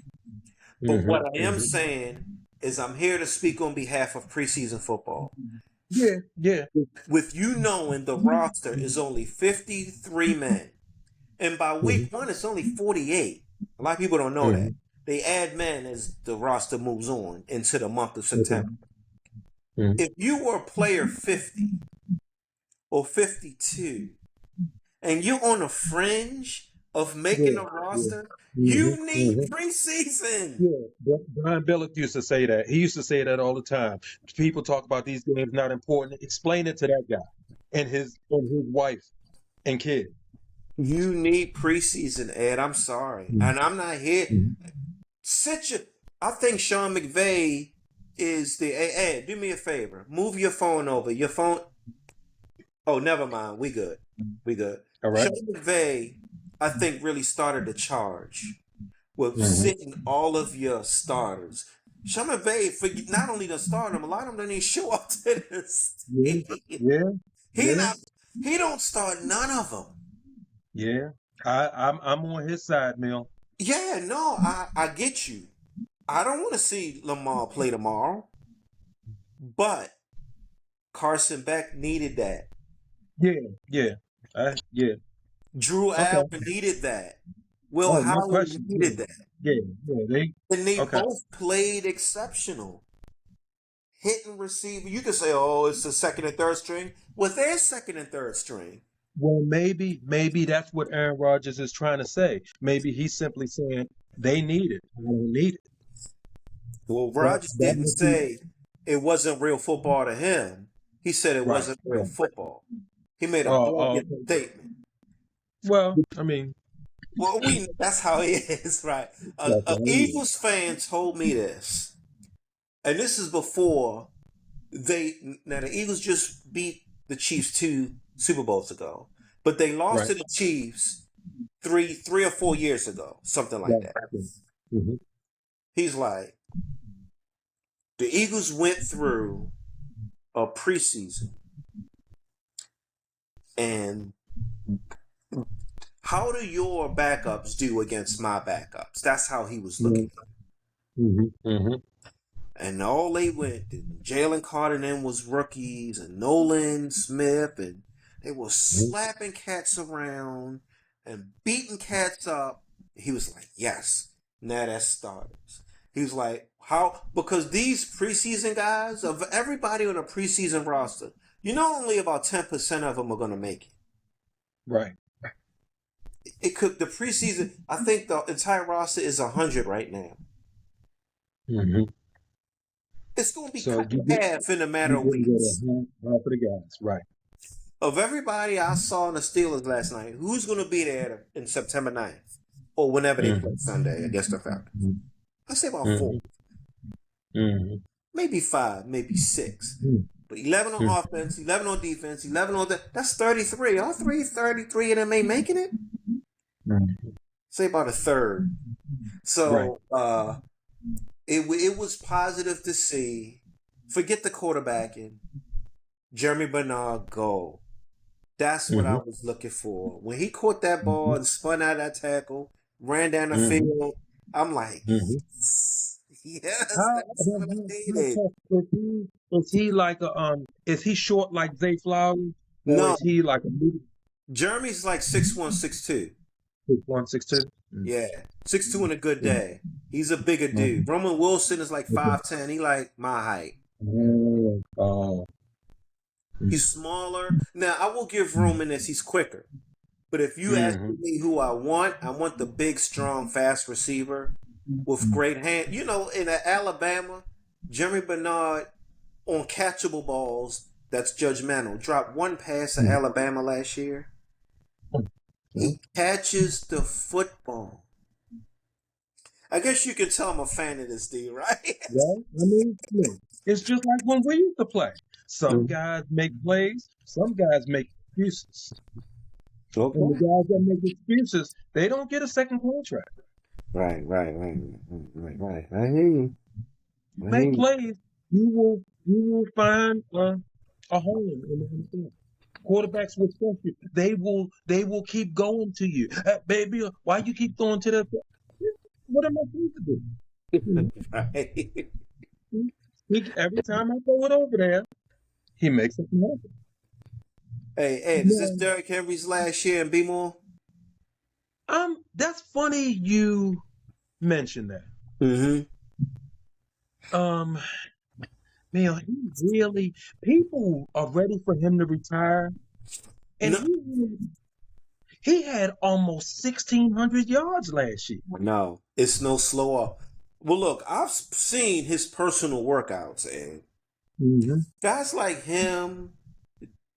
But Mm-hmm. what I am Mm-hmm. saying is I'm here to speak on behalf of preseason football. Yeah. Yeah. With you knowing the roster is only 53 men, and by week Mm-hmm. one it's only 48. A lot of people don't know Mm-hmm. that. They add men as the roster moves on into the month of Okay. September. Mm-hmm. If you were player 50 or 52 and you're on the fringe of making Yeah. a Yeah. roster, Mm-hmm. you need Mm-hmm. preseason. Yeah, Brian Billick used to say that. He used to say that all the time. People talk about these games not important. Explain it to that guy and his wife and kid. You need preseason, Ed. I'm sorry. Mm-hmm. And I'm not here. Sit your. I think Sean McVay is the. Hey, Ed, do me a favor. Move your phone over. Your phone. Oh, never mind. We good. We good. All right. Sean McVay, I think, really started the charge with Mm-hmm. sitting all of your starters. Sherman Bay, for not only the start him, a lot of them don't even show up to this. Yeah, yeah, He yeah, not. He don't start none of them. yeah. I'm on his side, Mill. Yeah, no, I get you. I don't want to see Lamar play tomorrow, but Carson Beck needed that. Yeah, yeah, yeah. Drew Okay. Allen needed that. Will Oh, no Howard question. Yeah, needed that. yeah, yeah. They And they okay. both played exceptional. Hitting receiver. You can say, oh, it's the second and third string. Well, there's second and third string. Well, maybe that's what Aaron Rodgers is trying to say. Maybe he's simply saying they need it. I don't need it. Well, That Rodgers that didn't must be say it wasn't real football to him. He said it right. wasn't real Right. football. He made a Oh, blanket okay. statement. Well, I mean, Well, that's how he is, right? that's A all it is. Eagles fan told me this, and this is before they. Now the Eagles just beat the Chiefs 2 Super Bowls ago, but they lost Right. to the Chiefs three or 4 years ago, something like Right. that. Mm-hmm. He's like, the Eagles went through a preseason, and how do your backups do against my backups? That's how he was looking. Mm-hmm. Mm-hmm. And all they went, Jalen Carter and them was rookies, and Nolan Smith, and they were slapping cats around and beating cats up. He was like, yes, now that's starters. He was like, how? Because these preseason guys, of everybody on a preseason roster, you know, only about 10% of them are going to make it. Right. It could, the preseason, I think the entire roster is 100 right now. Mm-hmm. It's going to be So cut in half in a matter you of didn't get weeks. a half of the guys. Right. Of everybody I saw in the Steelers last night, who's going to be there in September 9th? Or whenever they play Mm-hmm. Sunday against the Falcons? I say about four. Mm-hmm. Mm-hmm. Maybe five, maybe six. Mm-hmm. But 11 on offense, 11 on defense, 11 on that's 33. All 33 of them ain't making it? Mm-hmm. Say about a third. Right. So it was positive to see. Forget the quarterbacking. Jeremy Bernard go. That's what I Mm-hmm. was looking for. When he caught that ball Mm-hmm. and spun out that tackle, ran down the Mm-hmm. field, I'm like, Mm-hmm. yes, How, that's what I how needed. tough is he like a is he short like Zay Flowers or No, is he like a medium Jeremy's like 6'1", 6'2". 162? Yeah, 6'2" on a good Mm-hmm. day. He's a bigger dude. Roman Wilson is like Okay. 5'10". He like my height. Oh, He's smaller. Now, I will give Roman this. He's quicker. But if you ask mm-hmm. me who I want the big, strong, fast receiver with great hand. You know, in Alabama, Jeremy Bernard on catchable balls, that's judgmental. Dropped one pass to Alabama last year. He catches the football. I guess you can tell I'm a fan of this dude, right? Well, I mean, look, it's just like when we used to play. Some guys make plays, some guys make excuses. And the Okay. guys that make excuses, they don't get a second contract. Right. I hear you. You I hear make you. plays, you will find a home in the NFL. Quarterbacks will trust you. They will keep going to you. Baby, why you keep throwing to that? What am I supposed to do? Right. Every time I throw it over there, he makes something happen. Hey, is this No, Derrick Henry's last year in B-More? that's funny you mentioned that. Mm-hmm. Um, man, people are ready for him to retire, and No, he had almost 1,600 yards last year. no, it's no slower. Well, look, I've seen his personal workouts, and Mm-hmm. guys like him,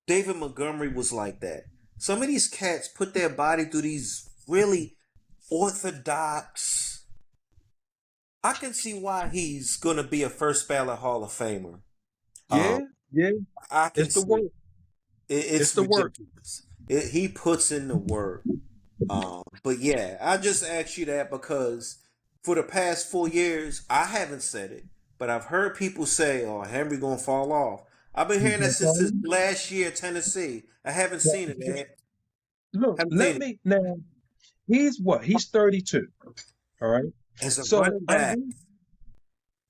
David Montgomery was like that. Some of these cats put their body through these really orthodox. I can see why he's gonna be a first ballot Hall of Famer. Yeah, Um, yeah, I can it's the see work. it. It's It's the work. ridiculous. He puts in the work. But yeah, I just asked you that because for the past 4 years, I haven't said it, but I've heard people say, "Oh, Henry gonna fall off." I've been He's hearing that gonna since fall his in. last year at Tennessee. I haven't But, seen it, but Ed. look, Haven't let seen it. me now. He's what? He's 32. All right. As a So running I'm back,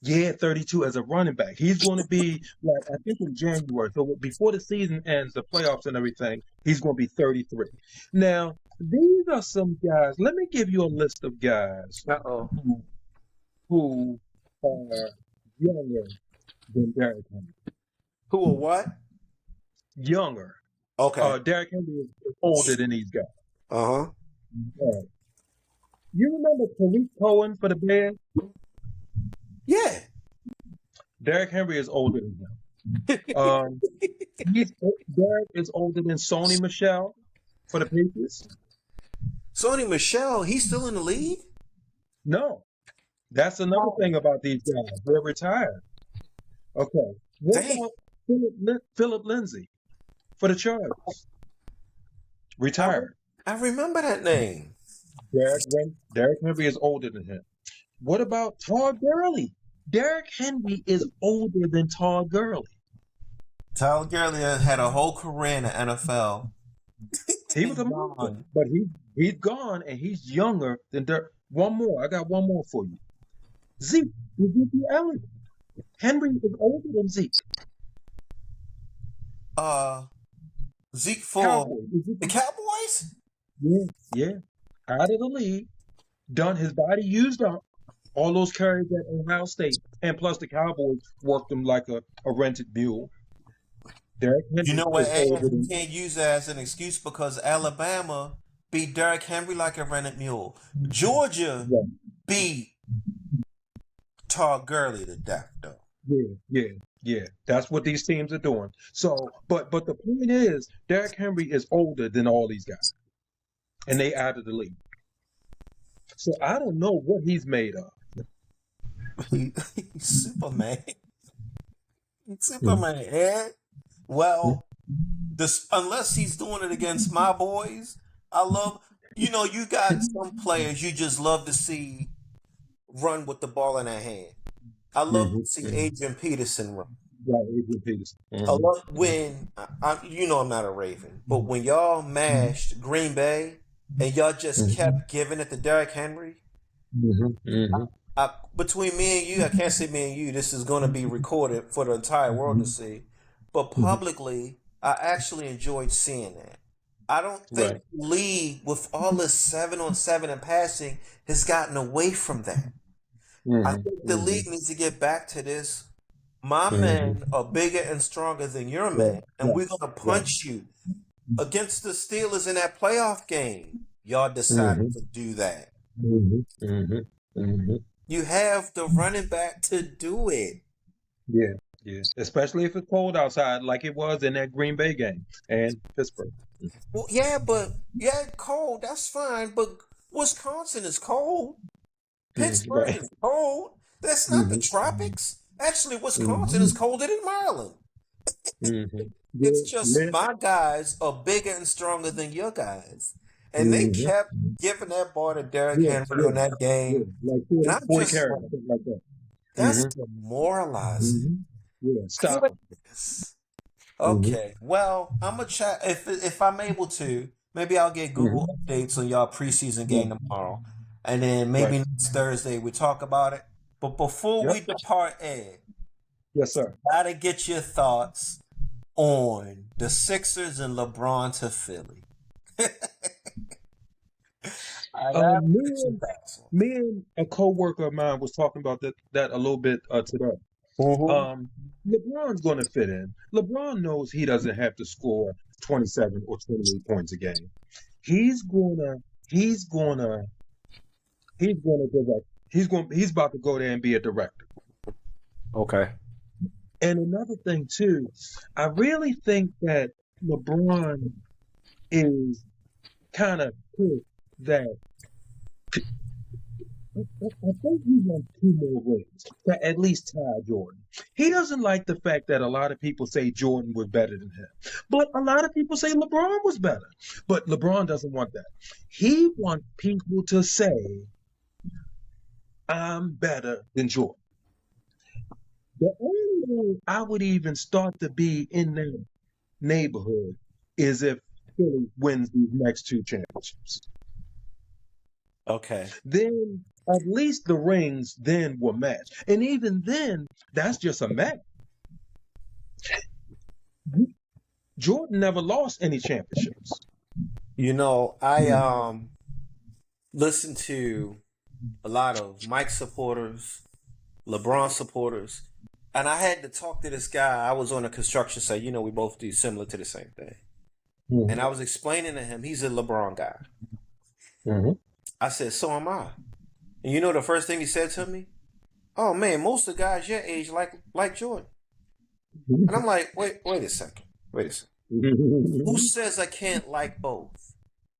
yeah, 32 as a running back. He's going to be like I think in January. So before the season ends, the playoffs and everything, he's going to be 33. Now these are some guys. Let me give you a list of guys uh-oh. who who are younger than Derrick Henry. Who or what? Younger. Okay. Derrick Henry is older than these guys. Uh-huh. Uh, you remember Tariq Cohen for the Bears? Yeah. Derrick Henry is older than him. Derrick is older than Sony Michel for the Patriots. Sony Michelle, he's still in the league? No, that's another Oh. thing about these guys. They're retired. Okay. What Dang. about Philip Lindsay for the Chargers? I, Retired. I remember that name. Derrick Henry is older than him. What about Todd Gurley? Derrick Henry is older than Todd Gurley. Tyler Gurley had a whole career in the NFL. He was a monster, but he's gone and he's younger than Derrick. One more. I got one more for you. Ezekiel Elliott. Henry is older than Zeke. Zeke for Cowboys. the Cowboys? Yeah. Out of the league. Done his body used up all those carries at Ohio State. And plus the Cowboys worked him like a rented mule. Derrick You Henry know what, is Ed? older You than can't use that as an excuse because Alabama beat Derrick Henry like a rented mule. Georgia yeah. beat Todd Gurley to death, though. Yeah. That's what these teams are doing. So, but the point is, Derrick Henry is older than all these guys, and they out of the league. So I don't know what he's made of. Superman. Superman, Ed. Well, unless he's doing it against my boys, I love. You got some players you just love to see run with the ball in their hand. I love to see Adrian Peterson run. Right, Adrian Peterson. I love when I'm not a Raven, but when y'all mashed Green Bay and y'all just kept giving it to Derrick Henry. Between me and you, I can't say me and you. This is going to be recorded for the entire world to see. But publicly, I actually enjoyed seeing that. I don't think the league, with all this 7-on-7 and passing, has gotten away from that. I think the league needs to get back to this. My men are bigger and stronger than your men, and we're going to punch you. Against the Steelers in that playoff game, y'all decided to do that. You have the running back to do it. Yeah. Especially if it's cold outside, like it was in that Green Bay game and Pittsburgh. Well, cold. That's fine, but Wisconsin is cold. Pittsburgh is cold. That's not the tropics. Actually, Wisconsin is colder than Maryland. It's just my guys are bigger and stronger than your guys. And they kept giving that ball to Derrick Henry on that game. Like And I'm 40 just carries, something like that. that's demoralizing. Yeah, stop it. Okay, well, I'm gonna chat if I'm able to. Maybe I'll get Google updates on y'all preseason game tomorrow, and then maybe next Thursday we talk about it. But before we depart, Ed, Yes, sir. gotta get your thoughts on the Sixers and LeBron to Philly. Me and a co-worker of mine was talking about that a little bit today. LeBron's going to fit in. LeBron knows he doesn't have to score 27 or 28 points a game. He's about to go there and be a director. Okay. And another thing too, I really think that LeBron is kind of pissed that I think he wants 2 more rings to at least tie Jordan. He doesn't like the fact that a lot of people say Jordan was better than him. But a lot of people say LeBron was better. But LeBron doesn't want that. He wants people to say, I'm better than Jordan. The only way I would even start to be in that neighborhood is if Philly wins these next two championships. Okay. Then at least the rings then will match. And even then, that's just a match. Jordan never lost any championships. I Mhm. listen to a lot of Mike supporters, LeBron supporters, and I had to talk to this guy. I was on a construction site. We both do similar to the same thing. And Mhm. I was explaining to him, he's a LeBron guy. Mhm. I said, so am I. And the first thing he said to me? Oh man, most of the guys your age like Jordan. And I'm like, wait a second. Wait a second. Who says I can't like both?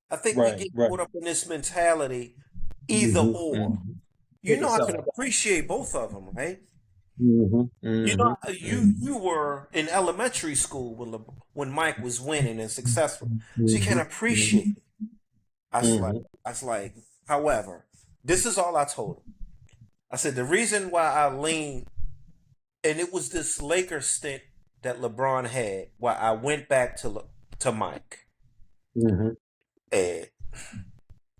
I think we Right, get right. caught up in this mentality, either Mhm. or. Mhm. Pick a I can side. appreciate both of them, right? Mhm. Mhm. You were in elementary school when Mike was winning and successful, so you can Mhm. appreciate it. Mhm. I was like, however, this is all I told him. I said the reason why I lean, and it was this Lakers stint that LeBron had, why I went back to Mike. Mhm. And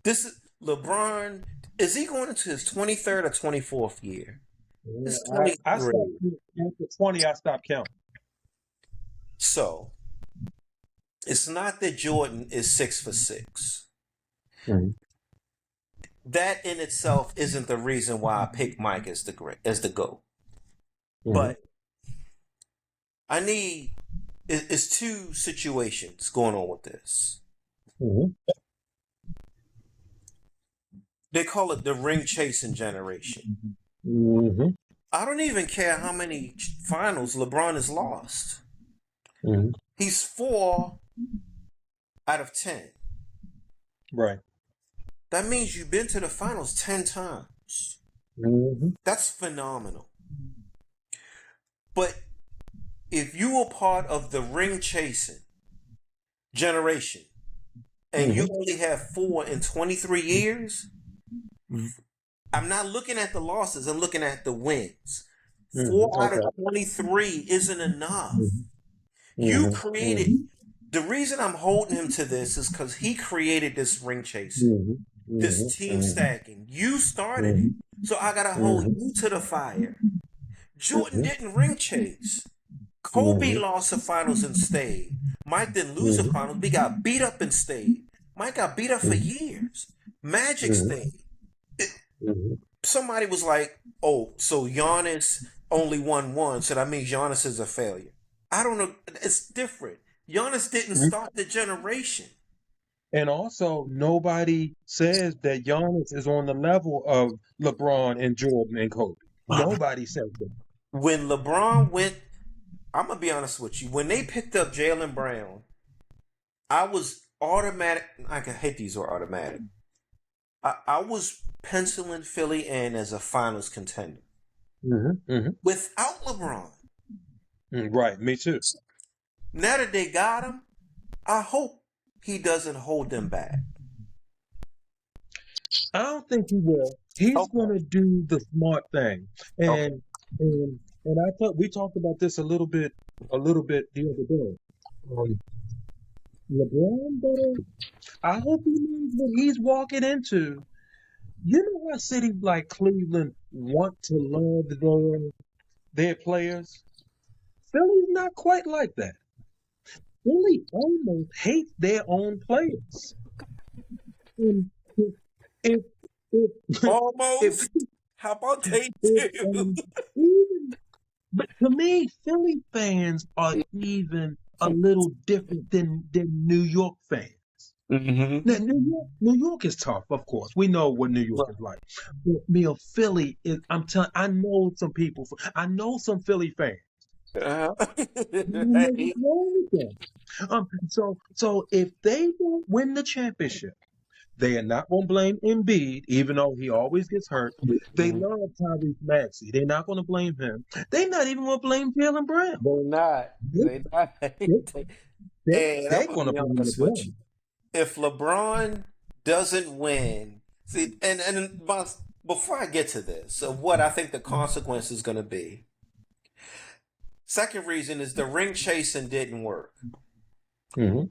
this is LeBron. Is he going into his 23rd or 24th year? Yeah, It's I stopped 23. after 20. I stopped counting. So it's not that Jordan is 6 for 6. Mhm. That in itself isn't the reason why I pick Mike as the GOAT. Mhm. But I need it's two situations going on with this. Mhm. They call it the ring chasing generation. Mhm. I don't even care how many finals LeBron has lost. Mhm. He's 4 out of 10. Right. That means you've been to the finals 10 times. Mhm. That's phenomenal. But if you were part of the ring chasing generation and you Mhm. only have 4 in 23 years, I'm not looking at the losses, I'm looking at the wins. Mhm. 4 out of Okay. 23 isn't enough. Mhm. You Mhm. created Mhm. the reason I'm holding him to this is because he created this ring chasing, Mhm. this Mhm. team Mhm. stacking. You started it. Mhm. So I gotta hold Mhm. you to the fire. Jordan Mhm. didn't ring chase. Kobe Mhm. lost the finals and stayed. Mike didn't lose the Mhm. finals, but he got beat up and stayed. Mike got beat up for Mhm. years. Magic Mhm. stayed. It- Mhm. Somebody was like, oh, so Giannis only won one, so that means Giannis is a failure. I don't know. It's different. Giannis didn't Mhm. start the generation. And also, nobody says that Giannis is on the level of LeBron and Jordan and Kobe. Nobody says that. When LeBron went, I'm going to be honest with you. When they picked up Jalen Brown, I was automatic. I can hate these were automatic. I was penciling Philly in as a finals contender Hmm. Hmm. without LeBron. Right, me too. Now that they got him, I hope he doesn't hold them back. I don't think he will. He's Okay. going to do the smart thing, Okay. and I thought we talked about this a little bit the other day. Um, LeBron better. I hope he knows what he's walking into. You know how cities like Cleveland want to love their players? Philly's not quite like that. Philly almost hates their own players. And if if if Almost. How about they if do? even but to me, Philly fans are even a little different than New York fans. Mm-hmm. Now, New York is tough, of course. We know what New York is like. But Philly is. I'm telling. I know some people. I know some Philly fans. Uh, I don't know hey. what's wrong with them. So if they don't win the championship, they are not going to blame Embiid, even though he always gets hurt. They love Tyrese Maxey. They're not going to blame him. They're not even going to blame Jalen Brown. They're not. They, They not. they, And I'm they're gonna going to be blame honest with you. LeBron. If LeBron doesn't win, see, and my before I get to this, of what I think the consequence is going to be, second reason is the ring chasing didn't work. Mm-hmm.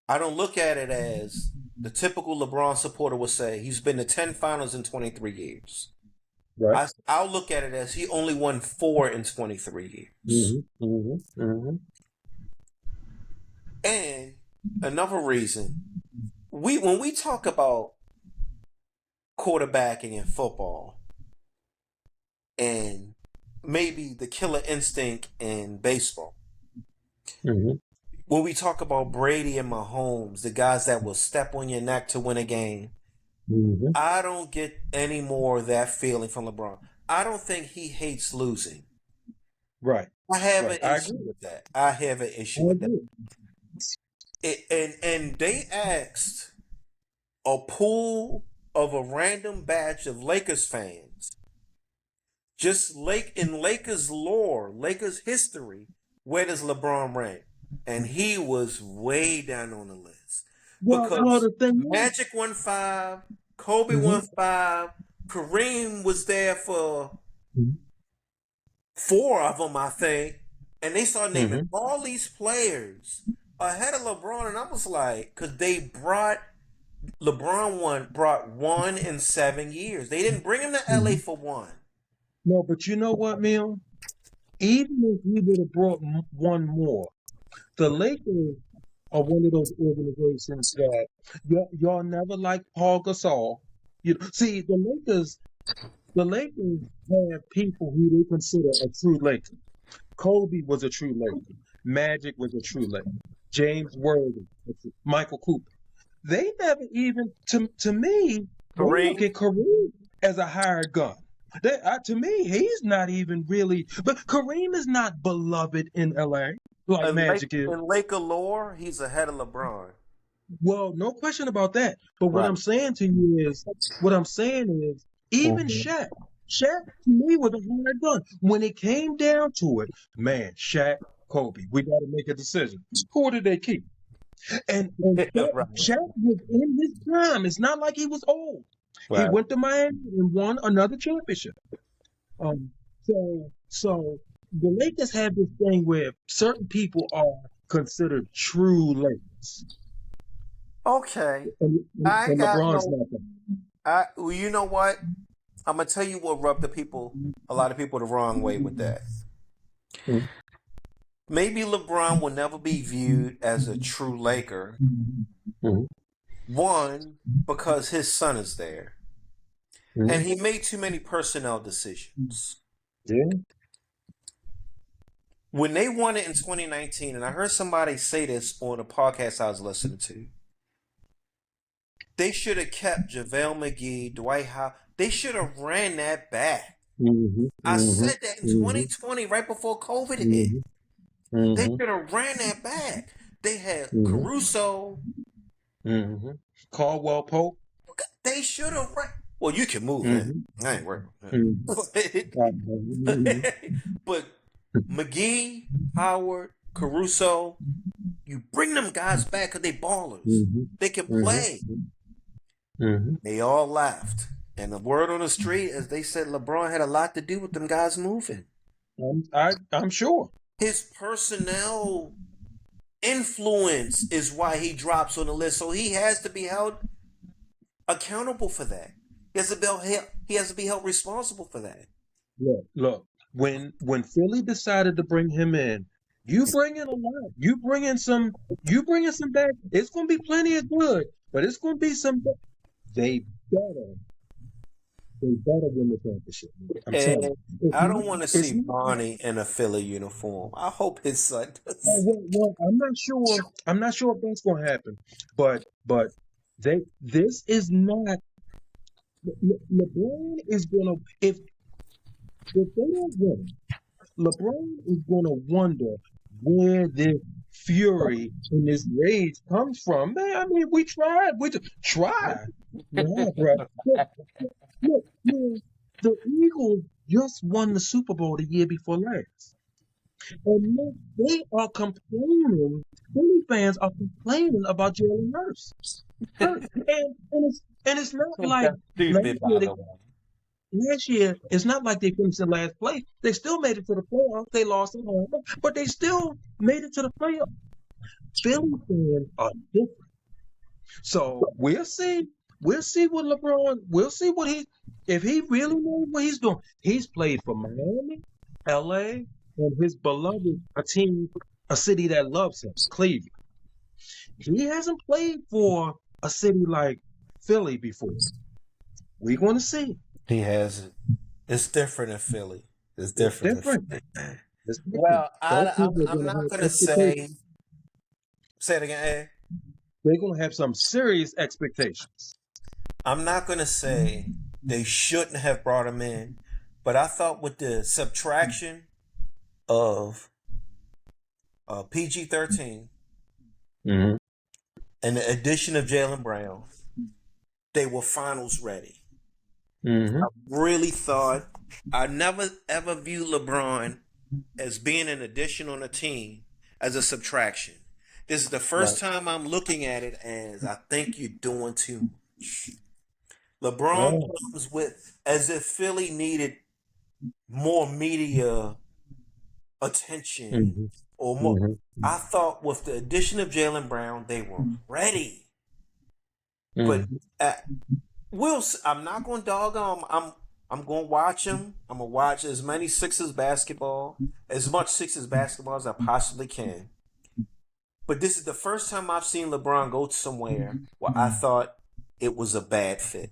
I don't look at it as the typical LeBron supporter would say he's been to 10 finals in 23 years. Right. I'll look at it as he only won 4 in 23 years. Mm-hmm. Mm-hmm. Mm-hmm. And another reason, when we talk about quarterbacking in football and maybe the killer instinct in baseball, Mm-hmm. when we talk about Brady and Mahomes, the guys that will step on your neck to win a game, Mm-hmm. I don't get any more of that feeling from LeBron. I don't think he hates losing. Right. I have Right. an I issue agree. with that. I have an I issue with that. agree. And they asked a pool of a random batch of Lakers fans, just in Lakers lore, Lakers history, where does LeBron rank? And he was way down on the list Well, because the thing is, Magic won 5, Kobe won mm-hmm. 5, Kareem was there for Mm-hmm. 4 of them, I think, and they started naming Mm-hmm. all these players ahead of LeBron, and I was like, because brought 1 in 7 years. They didn't bring him to LA Mm-hmm. for 1. No, but you know what, Mill? Even if we would have brought one more, the Lakers are one of those organizations that y'all never liked Paul Gasol. See, the Lakers have people who they consider a true Laker. Kobe was a true Laker. Magic was a true Laker. James Worthy, Michael Cooper. They never even, to me, they look Kareem, at Kareem as a hired gun. To me, he's not even really. But Kareem is not beloved in LA like Magic is. in Laker lore, he's ahead of LeBron. Well, no question about that. But Right. what I'm saying is, even Mhm. Shaq to me was a hired gun. When it came down to it, man, Shaq, Kobe, we got to make a decision. Who did they keep? And Right. Shaq was in his prime. It's not like he was old. He Right. went to Miami and won another championship. Um, so the Lakers have this thing where certain people are considered true Lakers, Okay. and, and, I ain't and got LeBron's no. not that. Well, you know what? I'm gonna tell you what rubbed a lot of people the wrong way with that. Mhm. Maybe LeBron will never be viewed as a true Laker. Mhm. One, because his son is there, Mhm. and he made too many personnel decisions. Yeah. When they won it in 2019, and I heard somebody say this on a podcast I was listening to, they should have kept JaVale McGee, Dwight Howard. They should have ran that back. Mm-hmm. I Mm-hmm. said that in Mm-hmm. 2020, right before COVID hit. Mm-hmm. They Mm-hmm. should have ran that back. They had Mm-hmm. Caruso. Mm-hmm. Caldwell Pope. They should have ran. Well, you can move in. Mm-hmm. I ain't worried. Mm-hmm. Mm-hmm. But McGee, Howard, Caruso, you bring them guys back because they ballers. Mm-hmm. They can Mm-hmm. play. Mm-hmm. They all laughed. And the word on the street, as they said, LeBron had a lot to do with them guys moving. I'm sure. His personnel influence is why he drops on the list. So he has to be held accountable for that. He has to be held responsible for that. Look. When Philly decided to bring him in, you bring in a lot. You bring in some. Back. It's gonna be plenty of good, but it's gonna be some. They better. They better win the championship. I'm telling And you. It's I not. don't want to It's see not. Bonnie in a Philly uniform. I hope his son does. Well, I'm not sure. I'm not sure if that's gonna happen. But this is not. LeBron is gonna if they don't win, LeBron is gonna wonder where this fury and this rage comes from. Man, I mean, we tried. We just tried. Nah, bro. Look, man, the Eagles just won the Super Bowl the year before last. And look, they are complaining. Philly fans are complaining about Jalen Hurts. And it's not like Stupid, last by year. the way. last year, it's not like they finished in last place. They still made it to the playoffs. They lost at home, but they still made it to the playoffs. Philly fans are different. So we'll see. We'll see what LeBron. We'll see what he. If he really knows what he's doing. He's played for Miami, L.A., and his beloved a team, a city that loves him, Cleveland. He hasn't played for a city like Philly before. We're going to see. He hasn't. It's different in Philly. It's It's different in different. Philly. It's different. Well, Those people are I'm going to not have gonna say. expectations. Say it again. Ed. They're going to have some serious expectations. I'm not gonna say they shouldn't have brought him in, but I thought with the subtraction of PG-13 Mm-hmm. and the addition of Jalen Brown, they were finals ready. Mm-hmm. I really thought I never ever viewed LeBron as being an addition on a team as a subtraction. This is the Right. first time I'm looking at it as I think you're doing too much. LeBron Oh. comes with as if Philly needed more media attention Mm-hmm. or more. Mm-hmm. I thought with the addition of Jalen Brown, they were ready. But Mm-hmm. uh, I'm not going to dog on. I'm going to watch them. I'm going to watch as many Sixers basketball, as much Sixers basketball as I possibly can. But this is the first time I've seen LeBron go somewhere where I thought it was a bad fit.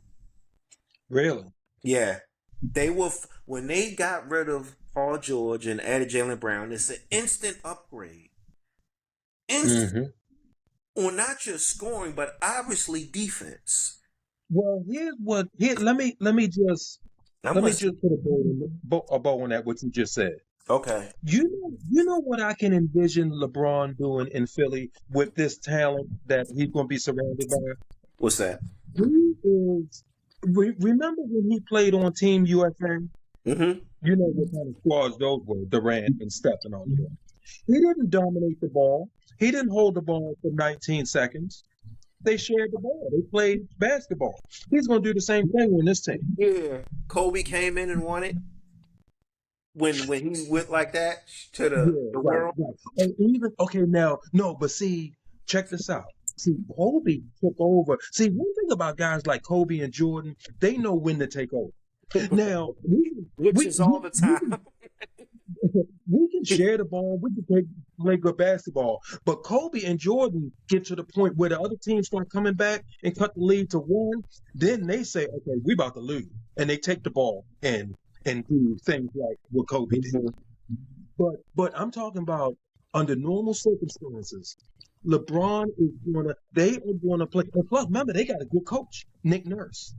Really? Yeah, they were when they got rid of Paul George and added Jalen Brown. It's an instant upgrade. Instant Mm-hmm. on not just scoring, but obviously defense. Well, here's what. Here, let me just I'm listening. put a bow on that what you just said. Okay, You know what I can envision LeBron doing in Philly with this talent that he's going to be surrounded by. what's that? He is. Remember when he played on Team USA? Mm-hmm. You know what kind of squads those were, Durant and Steph and all of that. He didn't dominate the ball. He didn't hold the ball for 19 seconds. They shared the ball. They played basketball. He's going to do the same thing on this team. Yeah, Kobe came in and won it when he went like that to Yeah, the right, world. right. And even okay now, no, but see, check this out. See, Kobe took over. See, one thing about guys like Kobe and Jordan, they know when to take over. Now, Which is all the we time. we can share the ball. We can play good basketball. But Kobe and Jordan get to the point where the other teams start coming back and cut the lead to one. Then they say, okay, we about to lose. And they take the ball and do things like what Kobe did. But I'm talking about under normal circumstances, LeBron is they are gonna play. And plus, remember, they got a good coach, Nick Nurse.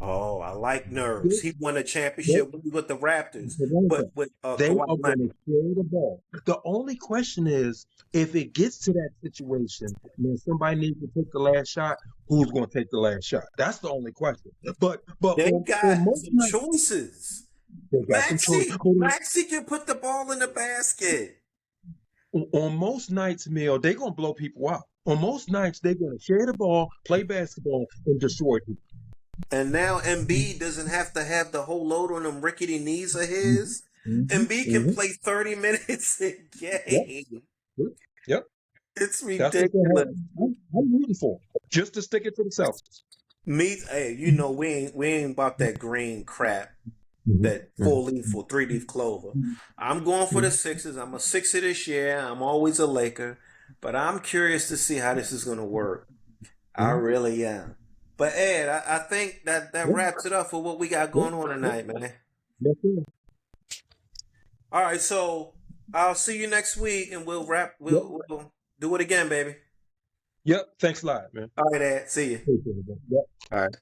Oh, I like They, Nerves. He won a they, championship with the Raptors, they but with they Kawhi are Leonard. gonna share the ball. The only question is if it gets to that situation and somebody needs to take the last shot, who's gonna take the last shot? That's the only question. But They on got most some nights, choices. they got some choice. Maxi can put the ball in the basket. On most nights, Mill, they're gonna blow people out. On most nights, they're gonna share the ball, play basketball, and destroy people. And now Embiid doesn't have to have the whole load on them rickety knees of his. Mm-hmm. Embiid can Mm-hmm. play 30 minutes a Yep. game. Yep. Yep. It's That's what they have. ridiculous. I'm rooting for 'em, just to stick it to the Celtics. Hey, you know we ain't about that green crap, that Mm-hmm. 4-leaf or 3-leaf clover. I'm going for the Sixers. I'm a Sixer this year. I'm always a Laker, but I'm curious to see how this is going to work. I Mm-hmm. really am. But Ed, I think that Yep. wraps it up for what we got Yep. going on Yep. tonight, man. Yes, sir. All right, so I'll see you next week, and we'll Yep. we'll do it again, baby. Yep. Thanks a lot, man. All right, Ed. See you. Appreciate it, man. Yep. All right.